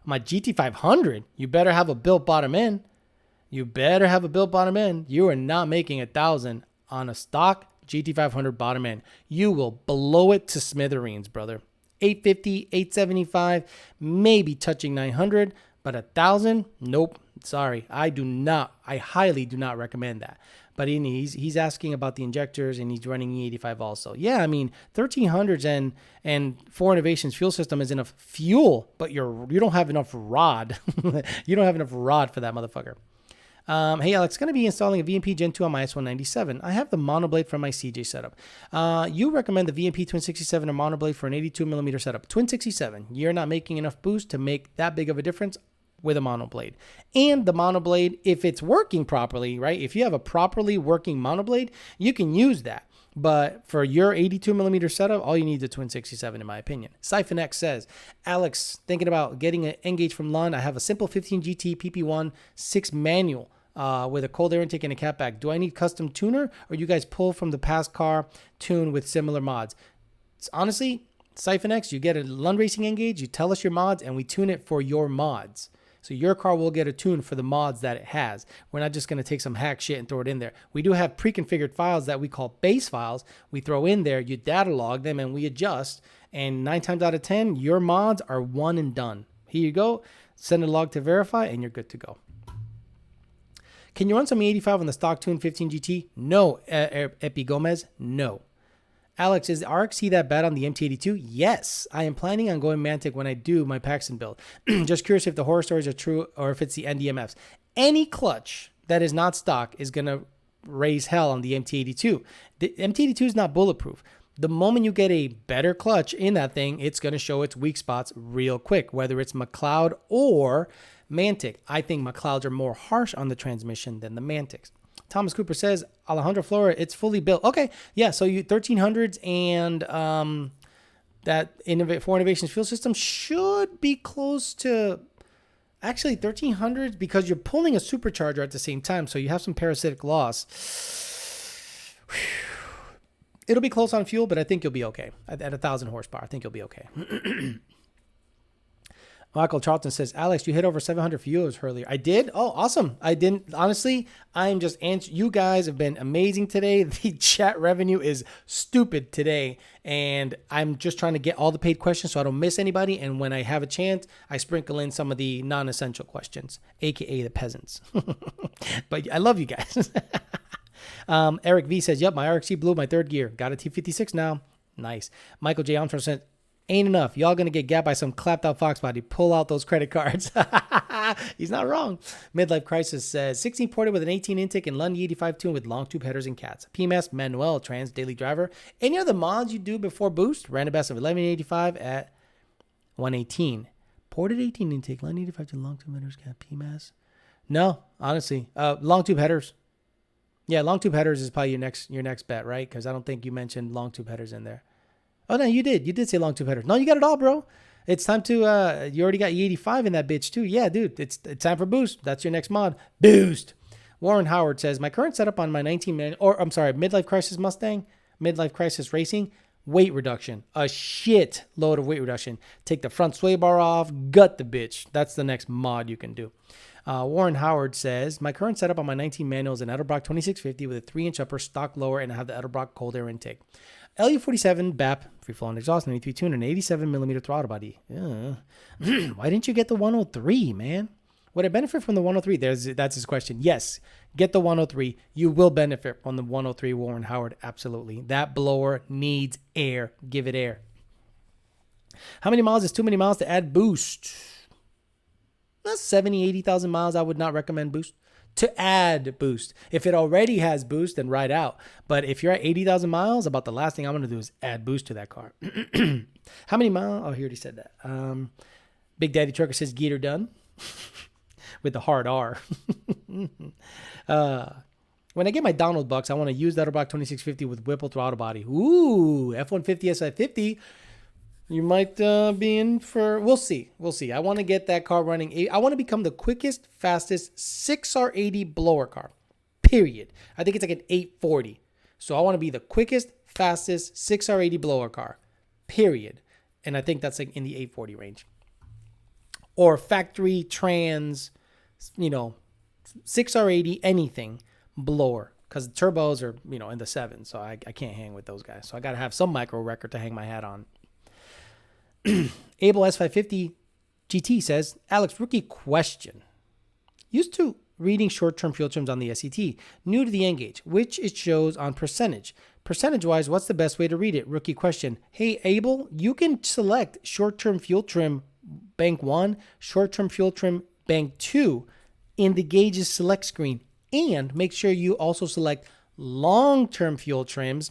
My GT500, you better have a built bottom end. You are not making 1,000 on a stock GT500 bottom end. You will blow it to smithereens, brother. 850, 875, maybe touching 900, but 1,000, nope. Sorry, I highly do not recommend that. But he's asking about the injectors, and he's running E85 also. Yeah, I mean, 1300s and 4 Innovations fuel system is enough fuel, but you don't have enough rod. You don't have enough rod for that motherfucker. Hey, Alex, going to be installing a VMP Gen 2 on my S197. I have the monoblade from my CJ setup. You recommend the VMP Twin 67 or monoblade for an 82mm setup. Twin 67, you're not making enough boost to make that big of a difference with a monoblade. And the monoblade, if it's working properly, right? If you have a properly working monoblade, you can use that. But for your 82mm setup, all you need is a Twin 67, in my opinion. Siphon X says, Alex, thinking about getting an Engage from Lund. I have a simple 15 GT PP1 6 manual with a cold air intake and a catback. Do I need custom tuner, or you guys pull from the past car tune with similar mods? Honestly, Siphon X, you get a Lund Racing N-Gauge, you tell us your mods, and we tune it for your mods. So your car will get a tune for the mods that it has. We're not just going to take some hack shit and throw it in there. We do have pre-configured files that we call base files. We throw in there, you data log them, and we adjust. And 9 times out of 10, your mods are one and done. Here you go. Send a log to verify, and you're good to go. Can you run some E85 on the stock tune 15 GT? No, Epi Gomez, no. Alex, is the RXC that bad on the MT82? Yes. I am planning on going Mantic when I do my Paxton build. Just curious if the horror stories are true or if it's the NDMFs. Any clutch that is not stock is going to raise hell on the MT82. The MT82 is not bulletproof. The moment you get a better clutch in that thing, it's going to show its weak spots real quick, whether it's McLeod or Mantic. I think McLeods are more harsh on the transmission than the Mantics. Thomas Cooper says, Alejandro Flora, it's fully built. Okay, yeah, so you 1300s and that for Innovations fuel system should be close to, actually 1300s, because you're pulling a supercharger at the same time, so you have some parasitic loss. It'll be close on fuel, but I think you'll be okay. At 1,000 horsepower, I think you'll be okay. Michael Charlton says, Alex, you hit over 700 viewers earlier. I did? Oh, awesome. I didn't. Honestly, I'm just answering. You guys have been amazing today. The chat revenue is stupid today. And I'm just trying to get all the paid questions so I don't miss anybody. And when I have a chance, I sprinkle in some of the non-essential questions, a.k.a. the peasants. But I love you guys. Eric V says, yep, my RXC blew my third gear. Got a T56 now. Nice. Michael J. Armstrong said, ain't enough. Y'all gonna get gapped by some clapped out fox body. Pull out those credit cards. He's not wrong. Midlife Crisis says 16 ported with an 18 intake and Lund 85 tune with long tube headers and cats. PMS Manuel Trans Daily Driver. Any other mods you do before boost? Random best of 1185 at 118. Ported 18 intake, Lund 85 tune, long tube headers, cat PMS. No, honestly, long tube headers. Yeah, long tube headers is probably your next bet, right? Because I don't think you mentioned long tube headers in there. Oh, no, you did. You did say long tube headers. No, you got it all, bro. It's time to, you already got E85 in that bitch, too. Yeah, dude, it's time for boost. That's your next mod. Boost. Warren Howard says, my current setup on my Midlife Crisis Mustang, Midlife Crisis Racing, weight reduction. A shit load of weight reduction. Take the front sway bar off, gut the bitch. That's the next mod you can do. Warren Howard says, my current setup on my 19 manual is an Edelbrock 2650 with a 3-inch upper, stock lower, and I have the Edelbrock cold air intake. LU47 BAP, free-flowing exhaust, 93 tune, and 87mm throttle body. Why didn't you get the 103, man? Would I benefit from the 103? That's his question. Yes, get the 103. You will benefit from the 103, Warren Howard. Absolutely. That blower needs air. Give it air. How many miles is too many miles to add boost? 70, 80,000 miles. I would not recommend boost. To add boost. If it already has boost, then ride out. But if you're at 80,000 miles, about the last thing I'm going to do is add boost to that car. How many miles? Oh, he already said that. Big Daddy Trucker says, Geeter done. With the hard R. When I get my download bucks, I want to use that Edelbrock 2650 with Whipple throttle body. Ooh, F-150 SI50. You might be in for, we'll see. I want to get that car running. I want to become the quickest, fastest 6R80 blower car, period. I think it's like an 840. So I want to be the quickest, fastest 6R80 blower car, period. And I think that's like in the 840 range. Or factory trans, 6R80, anything blower. Because the turbos are, in the 7. So I can't hang with those guys. So I got to have some micro record to hang my hat on. Abel S550 GT says, Alex, rookie question. Used to reading short-term fuel trims on the SCT. New to the N-Gauge, which it shows on percentage. Percentage-wise, what's the best way to read it? Rookie question. Hey, Abel, you can select short-term fuel trim bank 1, short-term fuel trim bank 2 in the gauges select screen. And make sure you also select long-term fuel trims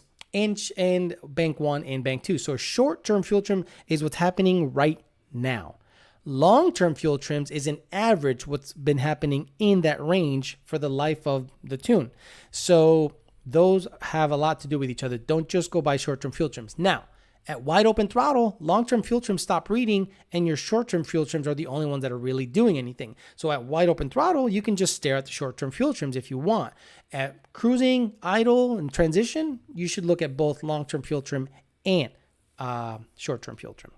and bank 1 and bank 2. So short-term fuel trim is what's happening right now. Long-term fuel trims is an average what's been happening in that range for the life of the tune. So those have a lot to do with each other. Don't just go by short-term fuel trims. Now, at wide open throttle, long-term fuel trims stop reading, and your short-term fuel trims are the only ones that are really doing anything. So at wide open throttle, you can just stare at the short-term fuel trims if you want. At cruising, idle, and transition, you should look at both long-term fuel trim and short-term fuel trim.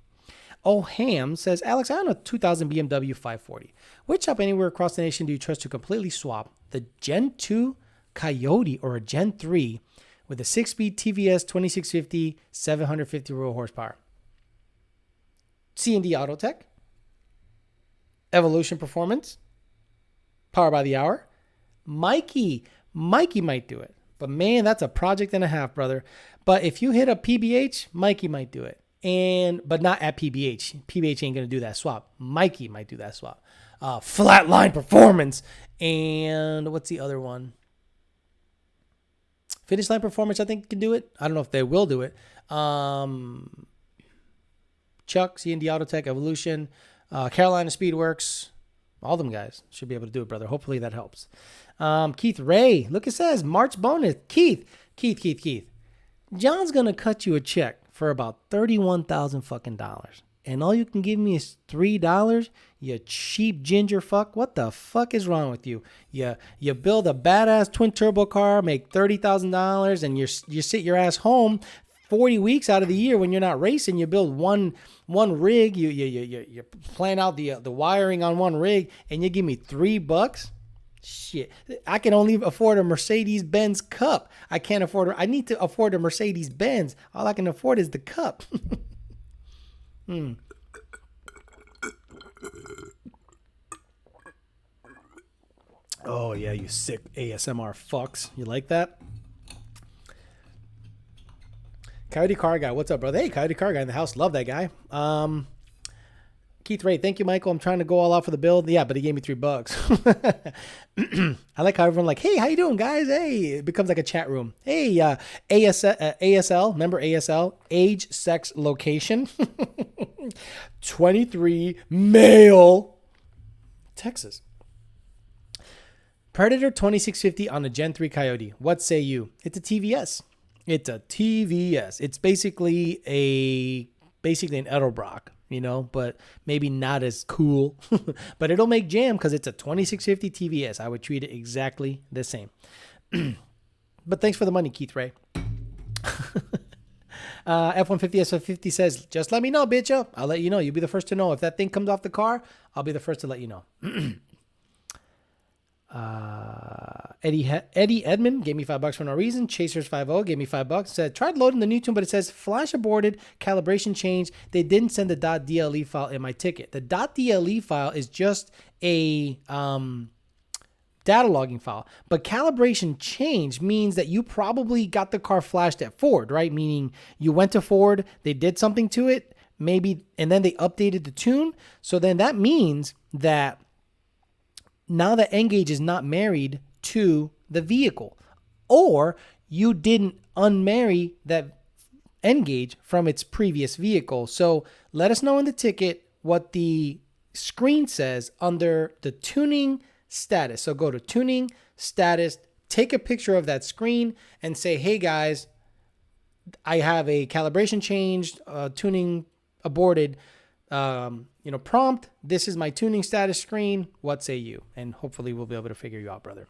Oh, Ham says, Alex, I own a 2000 BMW 540. Which shop anywhere across the nation do you trust to completely swap the Gen 2 Coyote or a Gen 3 with a 6-speed TVS 2650, 750 raw horsepower? C&D Autotech, Evolution Performance, Power by the Hour. Mikey might do it. But man, that's a project and a half, brother. But if you hit a PBH, Mikey might do it. But not at PBH. PBH ain't going to do that swap. Mikey might do that swap. Flatline Performance. And what's the other one? Finish Line Performance, I think, can do it. I don't know if they will do it. Chuck, C&D Autotech, Evolution, Carolina Speedworks. All them guys should be able to do it, brother. Hopefully that helps. Keith Ray, look, it says March bonus. Keith. John's going to cut you a check for about $31,000 fucking dollars. And all you can give me is $3, you cheap ginger fuck. What the fuck is wrong with you? You build a badass twin turbo car, make $30,000, and you sit your ass home 40 weeks out of the year when you're not racing. You build one rig, you plan out the wiring on one rig, and you give me $3. Shit, I can only afford a Mercedes-Benz Cup. I need to afford a Mercedes-Benz. All I can afford is the Cup. Oh, yeah, you sick ASMR fucks. You like that? Coyote Car Guy, what's up, brother? Hey, Coyote Car Guy in the house. Love that guy. Keith Ray, thank you, Michael. I'm trying to go all out for the build. Yeah, but he gave me $3. I like how everyone like, hey, how you doing, guys? Hey, it becomes like a chat room. Hey, ASL, remember ASL? Age, sex, location. 23, male, Texas. Predator 2650 on a Gen 3 Coyote. What say you? It's a TVS. It's basically an Edelbrock, but maybe not as cool. But it'll make jam because it's a 2650 TVS. I would treat it exactly the same. But thanks for the money, Keith Ray. F-150 SF50 says, just let me know, bitch. I'll let you know. You'll be the first to know. If that thing comes off the car, I'll be the first to let you know. Eddie Edmond gave me $5 for no reason. Chasers50 gave me $5. Said, tried loading the new tune, but it says flash aborted, calibration changed. They didn't send the .dle file in my ticket. The .dle file is just a data logging file, but calibration change means that you probably got the car flashed at Ford, right? Meaning you went to Ford, they did something to it, maybe, and then they updated the tune. So then that means that now the N-Gage is not married to the vehicle, or you didn't unmarry that N-Gage from its previous vehicle. So let us know in the ticket what the screen says under the tuning status. So go to tuning status, take a picture of that screen and say, hey guys, I have a calibration changed, tuning aborted, prompt. This is my tuning status screen. What say you? And hopefully we'll be able to figure you out, brother.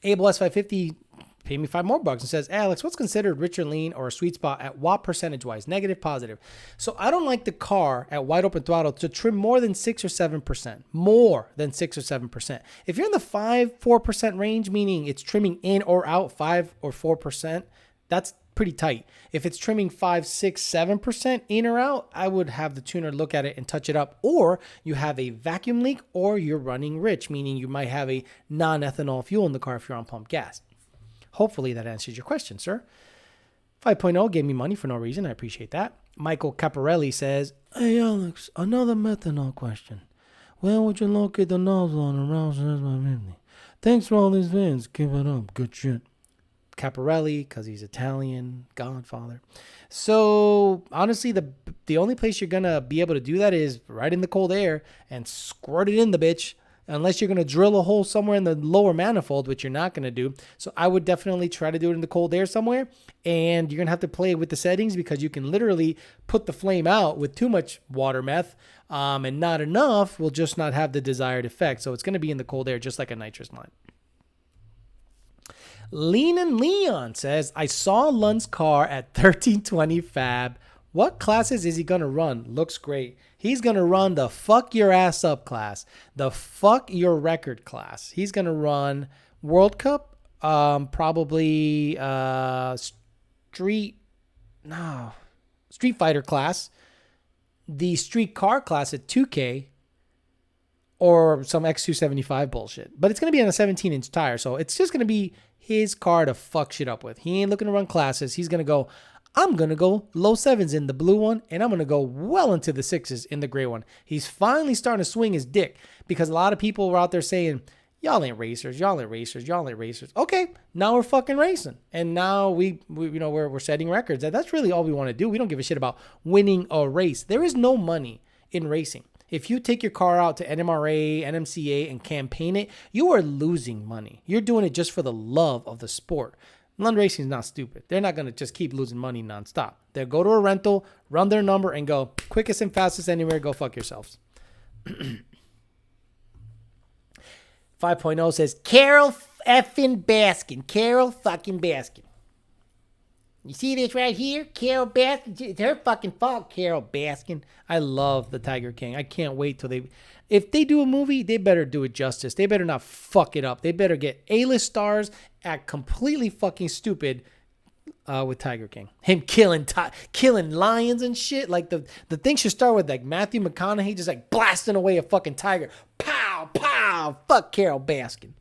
Abel S550 paid me $5 more and says, Alex, what's considered rich or lean or a sweet spot at what percentage wise? Negative, positive. So I don't like the car at wide open throttle to trim more than 6 or 7%. More than 6 or 7%. If you're in the 4% range, meaning it's trimming in or out 5 or 4%, that's pretty tight. If it's trimming 5, 6, 7% in or out, I would have the tuner look at it and touch it up. Or you have a vacuum leak, or you're running rich, meaning you might have a non-ethanol fuel in the car if you're on pump gas. Hopefully that answers your question, sir. 5.0 gave me money for no reason. I appreciate that. Michael Caparelli says, hey, Alex, another methanol question. Where would you locate the nozzle on a Roush S550? Thanks for all these fans. Keep it up. Good shit. Caparelli, because he's Italian, Godfather. So honestly, the only place you're gonna be able to do that is right in the cold air and squirt it in the bitch, unless you're gonna drill a hole somewhere in the lower manifold, which you're not gonna do. So I would definitely try to do it in the cold air somewhere, and you're gonna have to play with the settings because you can literally put the flame out with too much water meth, and not enough will just not have the desired effect. So it's gonna be in the cold air, just like a nitrous line. Lean and Leon says, I saw Lund's car at 1320 Fab. What classes is he going to run? Looks great. He's going to run the fuck your ass up class. The fuck your record class. He's going to run World Cup, probably Street Fighter class, the street car class at 2K, or some X275 bullshit. But it's going to be on a 17-inch tire, so it's just going to be his car to fuck shit up with. He ain't looking to run classes. He's going to go, I'm going to go low sevens in the blue one, and I'm going to go well into the sixes in the gray one. He's finally starting to swing his dick, because a lot of people were out there saying, y'all ain't racers, y'all ain't racers, y'all ain't racers. Okay, now we're fucking racing. And now we're setting records. That's really all we want to do. We don't give a shit about winning a race. There is no money in racing. If you take your car out to NMRA, NMCA, and campaign it, you are losing money. You're doing it just for the love of the sport. Lund Racing is not stupid. They're not going to just keep losing money nonstop. They'll go to a rental, run their number, and go, quickest and fastest anywhere, go fuck yourselves. 5.0 says, Carol effing Baskin. Carol fucking Baskin. You see this right here? Carol Baskin. It's her fucking fault, Carol Baskin. I love the Tiger King. I can't wait till if they do a movie, they better do it justice. They better not fuck it up. They better get A-list stars, act completely fucking stupid with Tiger King. Him killing lions and shit. Like the thing should start with like Matthew McConaughey just like blasting away a fucking tiger. Pow, pow. Fuck Carol Baskin.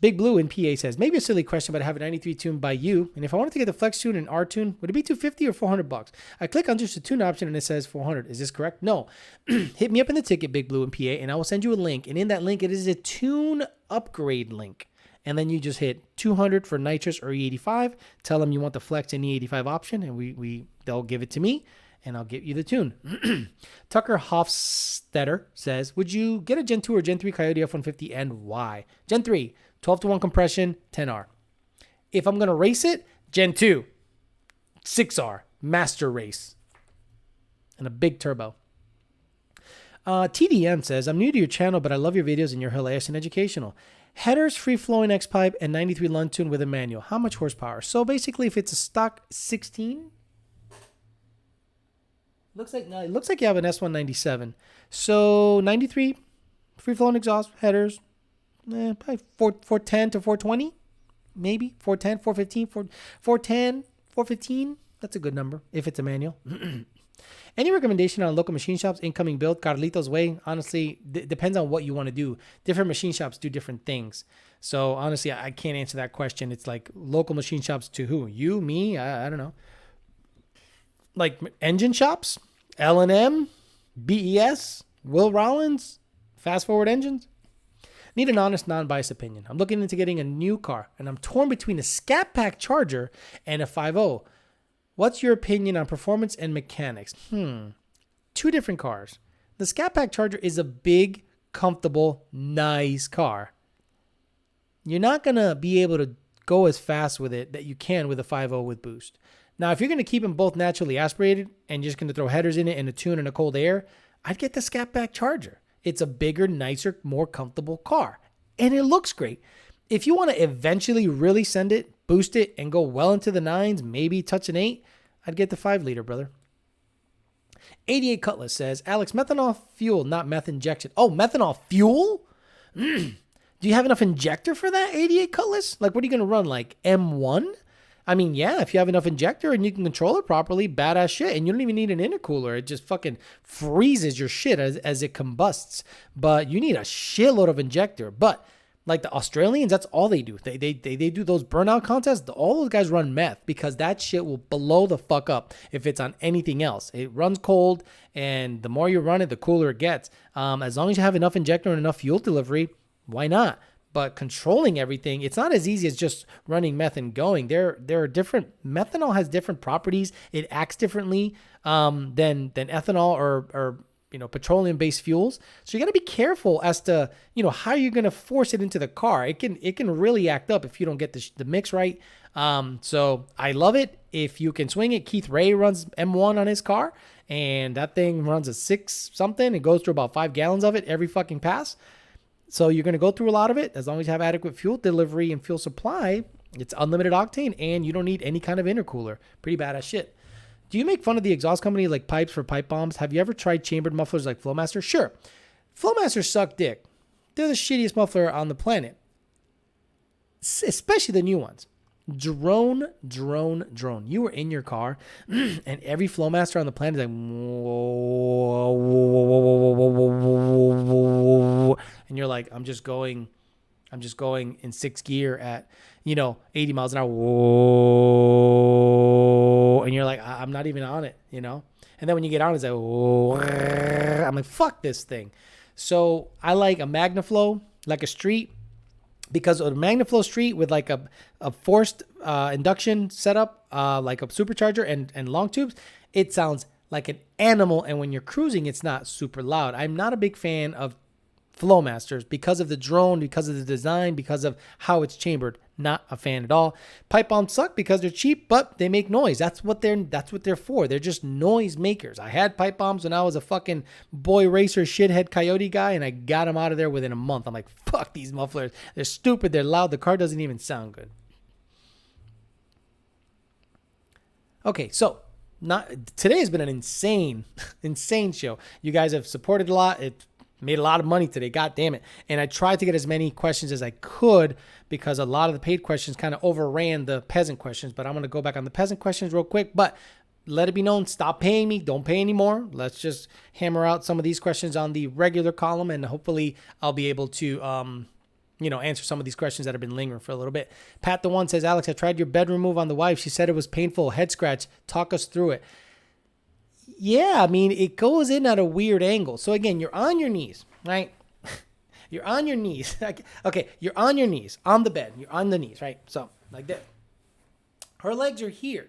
Big Blue in PA says, maybe a silly question, but I have a 93 tune by you. And if I wanted to get the Flex tune and R tune, would it be $250 or $400? I click on just the tune option and it says $400. Is this correct? No. Hit me up in the ticket, Big Blue in PA, and I will send you a link. And in that link, it is a tune upgrade link. And then you just hit $200 for Nitrous or E85. Tell them you want the Flex and E85 option, and they'll give it to me, and I'll get you the tune. Tucker Hofstetter says, would you get a Gen 2 or Gen 3 Coyote F-150 and why? Gen 3. 12-to-1 compression, 10R. If I'm going to race it, Gen 2, 6R, master race, and a big turbo. TDM says, I'm new to your channel, but I love your videos and you're hilarious and educational. Headers, free-flowing X-pipe, and 93 Lund tune with a manual. How much horsepower? So basically, if it's a stock 16, it looks like you have an S197. So 93, free-flowing exhaust, headers, probably 410 to 420, maybe 410, 415, 410, 415. That's a good number if it's a manual. Any recommendation on local machine shops, incoming build, Carlitos Way? Honestly, depends on what you want to do. Different machine shops do different things. So honestly, I can't answer that question. It's like local machine shops to who? You, me? I don't know. Like engine shops, L&M, BES, Will Rollins, Fast Forward Engines. Need an honest, non-biased opinion. I'm looking into getting a new car, and I'm torn between a Scat Pack Charger and a 5.0. What's your opinion on performance and mechanics? Two different cars. The Scat Pack Charger is a big, comfortable, nice car. You're not going to be able to go as fast with it that you can with a 5.0 with boost. Now, if you're going to keep them both naturally aspirated and you're just going to throw headers in it and a tune and a cold air, I'd get the Scat Pack Charger. It's a bigger, nicer, more comfortable car. And it looks great. If you want to eventually really send it, boost it, and go well into the 9s, maybe touch an 8, I'd get the 5-liter, brother. 88 Cutlass says, Alex, methanol fuel, not meth injection. Oh, methanol fuel? Do you have enough injector for that, 88 Cutlass? Like, what are you going to run, like M1? I mean, yeah, if you have enough injector and you can control it properly, badass shit. And you don't even need an intercooler. It just fucking freezes your shit as it combusts. But you need a shitload of injector. But like the Australians, that's all they do. They do those burnout contests. All those guys run meth because that shit will blow the fuck up if it's on anything else. It runs cold, and the more you run it, the cooler it gets. As long as you have enough injector and enough fuel delivery, why not? But controlling everything, it's not as easy as just running meth and going. There are different, methanol has different properties. It acts differently than ethanol or petroleum-based fuels. So you got to be careful as to, how you're going to force it into the car. It can really act up if you don't get the mix right. So I love it if you can swing it. Keith Ray runs M1 on his car, and that thing runs a 6 something. It goes through about 5 gallons of it every fucking pass. So you're going to go through a lot of it. As long as you have adequate fuel delivery and fuel supply, it's unlimited octane, and you don't need any kind of intercooler. Pretty badass shit. Do you make fun of the exhaust company like pipes for pipe bombs? Have you ever tried chambered mufflers like Flowmaster? Sure. Flowmasters suck dick. They're the shittiest muffler on the planet. Especially the new ones. Drone. You were in your car, and every Flowmaster on the planet is like, and you're like, I'm just going in 6th gear at, 80 miles an hour. And you're like, I'm not even on it, And then when you get on, it's like, I'm like, fuck this thing. So I like a MagnaFlow, like a street, because of the MagnaFlow street with like a forced induction setup, like a supercharger and long tubes, it sounds like an animal. And when you're cruising, it's not super loud. I'm not a big fan of Flowmasters because of the drone, because of the design, because of how it's chambered. Not a fan at all. Pipe bombs suck because they're cheap, but they make noise. That's what they're for. They're just noise makers. I had pipe bombs when I was a fucking boy racer shithead coyote guy, and I got them out of there within a month. I'm like, fuck these mufflers. They're stupid. They're loud. The car doesn't even sound good. Okay, so today has been an insane show. You guys have supported a lot. It made a lot of money today. God damn it. And I tried to get as many questions as I could because a lot of the paid questions kind of overran the peasant questions. But I'm going to go back on the peasant questions real quick. But let it be known, stop paying me. Don't pay anymore. Let's just hammer out some of these questions on the regular column. And hopefully I'll be able to, answer some of these questions that have been lingering for a little bit. Pat the One says, Alex, I tried your bedroom move on the wife. She said it was painful. Head scratch. Talk us through it. Yeah, I mean, it goes in at a weird angle. So again, you're on your knees, right? You're on your knees. Okay, you're on your knees on the bed. You're on the knees, right? So like that. Her legs are here.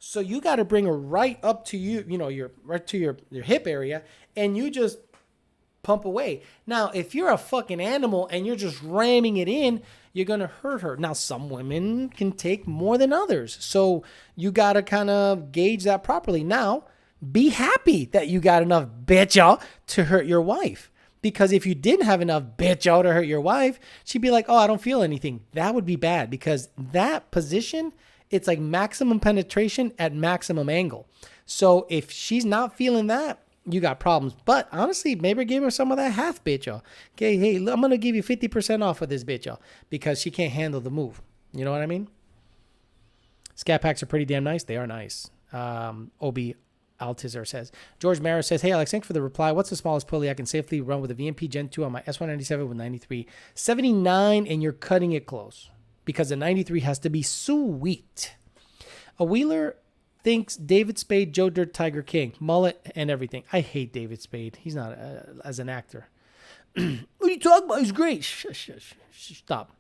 So you got to bring her right up to you, your right to your hip area, and you just pump away. Now, if you're a fucking animal and you're just ramming it in, you're going to hurt her. Now, some women can take more than others. So you got to kind of gauge that properly. Now, be happy that you got enough bitch out to hurt your wife. Because if you didn't have enough bitch out to hurt your wife, she'd be like, oh, I don't feel anything. That would be bad because that position, it's like maximum penetration at maximum angle. So if she's not feeling that, you got problems. But honestly, maybe give her some of that half bitch, y'all. Okay, hey, I'm going to give you 50% off of this bitch, y'all, because she can't handle the move. You know what I mean? Scat packs are pretty damn nice. They are nice. Obi Altizer says. George Maris says, hey, Alex, thanks for the reply. What's the smallest pulley I can safely run with a VMP Gen 2 on my S197 with 9379, and you're cutting it close because the 93 has to be sweet. A Wheeler thinks David Spade, Joe Dirt, Tiger King, mullet, and everything. I hate David Spade. He's not as an actor. What are you talking about? He's great. Stop.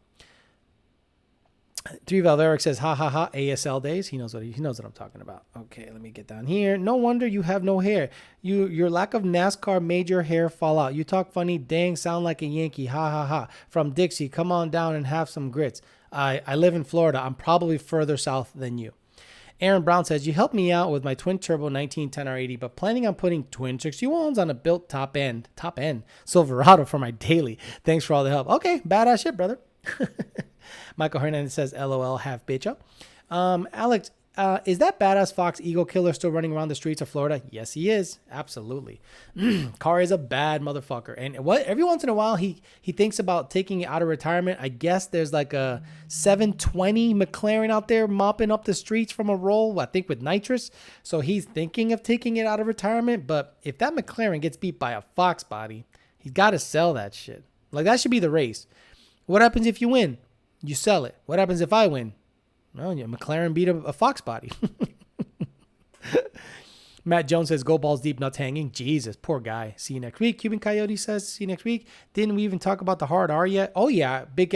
3 Valve Eric says, ha ha ha, ASL days. He knows what I'm talking about. Okay, let me get down here. No wonder you have no hair. Your lack of NASCAR made your hair fall out. You talk funny, dang, sound like a Yankee. Ha ha ha. From Dixie, come on down and have some grits. I live in Florida. I'm probably further south than you. Aaron Brown says, you helped me out with my twin turbo 1910 R80, but planning on putting twin 61s on a built top end Silverado for my daily. Thanks for all the help. Okay, badass shit, brother. Michael Hernandez says, LOL, half bitch up. Alex, is that badass Fox Eagle killer still running around the streets of Florida? Yes, he is. Absolutely. Car is a bad motherfucker. And every once in a while, he thinks about taking it out of retirement. I guess there's like a 720 McLaren out there mopping up the streets from a roll, I think with Nitrous. So he's thinking of taking it out of retirement. But if that McLaren gets beat by a Fox body, he's got to sell that shit. Like, that should be the race. What happens if you win? You sell it. What happens if I win? Well, yeah, McLaren beat a Fox body. Matt Jones says, go balls deep, nuts hanging. Jesus, poor guy. See you next week. Cuban Coyote says, see you next week. Didn't we even talk about the hard R yet? Oh, yeah. Big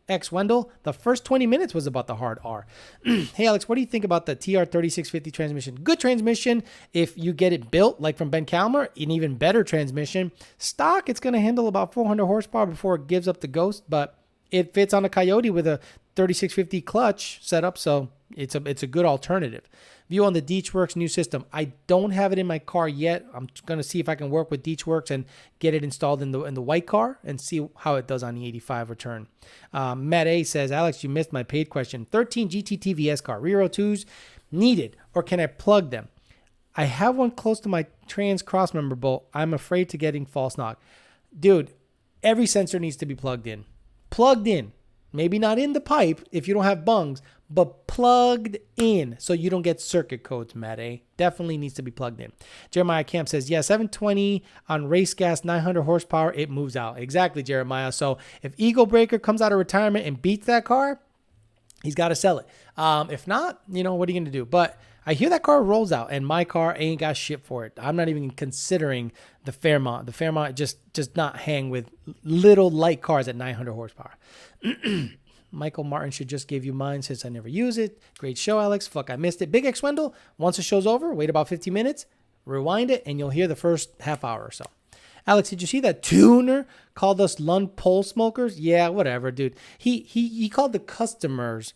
X Wendell. The first 20 minutes was about the hard R. Hey, Alex, what do you think about the TR3650 transmission? Good transmission if you get it built, like from Ben Calmer. An even better transmission. Stock, it's going to handle about 400 horsepower before it gives up the ghost, but it fits on a Coyote with a 3650 clutch setup, so it's a good alternative. View on the Deechworks new system. I don't have it in my car yet. I'm going to see if I can work with Deechworks and get it installed in the white car and see how it does on the 85 return. Matt A says, Alex, you missed my paid question. 13 GT TVS car, rear O2s needed, or can I plug them? I have one close to my trans crossmember bolt. I'm afraid to getting false knock. Dude, every sensor needs to be plugged in. Plugged in. Maybe not in the pipe if you don't have bungs, but plugged in so you don't get circuit codes, Matt A. Definitely needs to be plugged in. Jeremiah Camp says, yeah, 720 on race gas, 900 horsepower, it moves out. Exactly, Jeremiah. So if Eagle Breaker comes out of retirement and beats that car, he's got to sell it. If not, what are you going to do? But I hear that car rolls out, and my car ain't got shit for it. I'm not even considering the Fairmont. The Fairmont just does not hang with little light cars at 900 horsepower. Michael Martin should just give you mine since I never use it. Great show, Alex. Fuck, I missed it. Big X Wendell, once the show's over, wait about 15 minutes, rewind it, and you'll hear the first half hour or so. Alex, did you see that tuner called us Lund pole smokers? Yeah, whatever, dude. He called the customers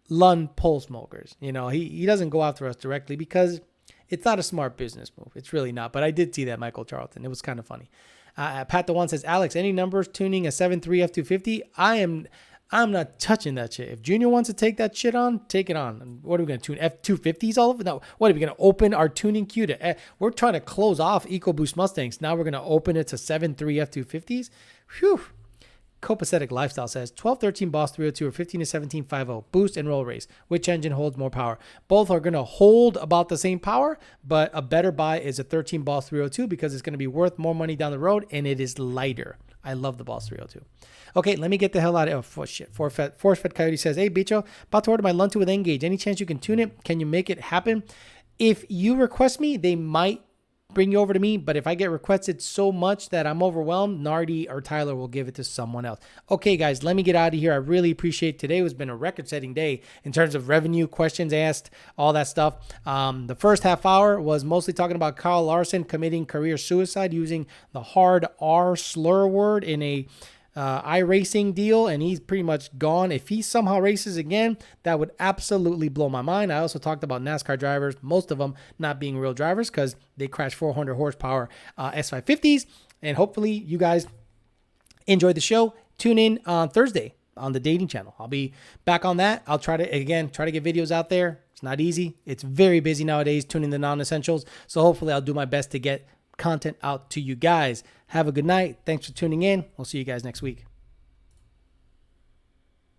Lund pole smokers. He doesn't go after us directly because it's not a smart business move. It's really not. But I did see that, Michael Charlton. It was kind of funny. Pat the One says, Alex, any numbers tuning a 7.3 F250? I'm not touching that shit. If Junior wants to take that shit on, take it on. What are we going to tune? F250s all of it? No. What are we going to open our tuning queue to? We're trying to close off EcoBoost Mustangs. Now we're going to open it to 7.3 F250s. Whew. Copacetic Lifestyle says 1213 Boss 302 or 15 to 1750 boost and roll race. Which engine holds more power? Both are going to hold about the same power, but a better buy is a 13 Boss 302 because it's going to be worth more money down the road and it is lighter. I love the Boss 302. Okay, let me get the hell out of shit. Force Fed Coyote says, hey, Bicho, about to order my Luntu with N-Gauge. Any chance you can tune it? Can you make it happen? If you request me, they might bring you over to me, but if I get requested so much that I'm overwhelmed, Nardi or Tyler will give it to someone else. Okay, guys, let me get out of here. I really appreciate today. It's been a record-setting day in terms of revenue, questions asked, all that stuff. The first half hour was mostly talking about Kyle Larson committing career suicide using the hard R slur word in a iRacing deal, and he's pretty much gone. If he somehow races again, that would absolutely blow my mind. I also talked about NASCAR drivers, most of them not being real drivers because they crash 400 horsepower S550s, and hopefully you guys enjoyed the show. Tune in on Thursday on the dating channel. I'll be back on that. I'll try to get videos out there. It's not easy. It's very busy nowadays tuning the non-essentials, so hopefully I'll do my best to get content out to you guys. Have a good night. Thanks for tuning in. We'll see you guys next week.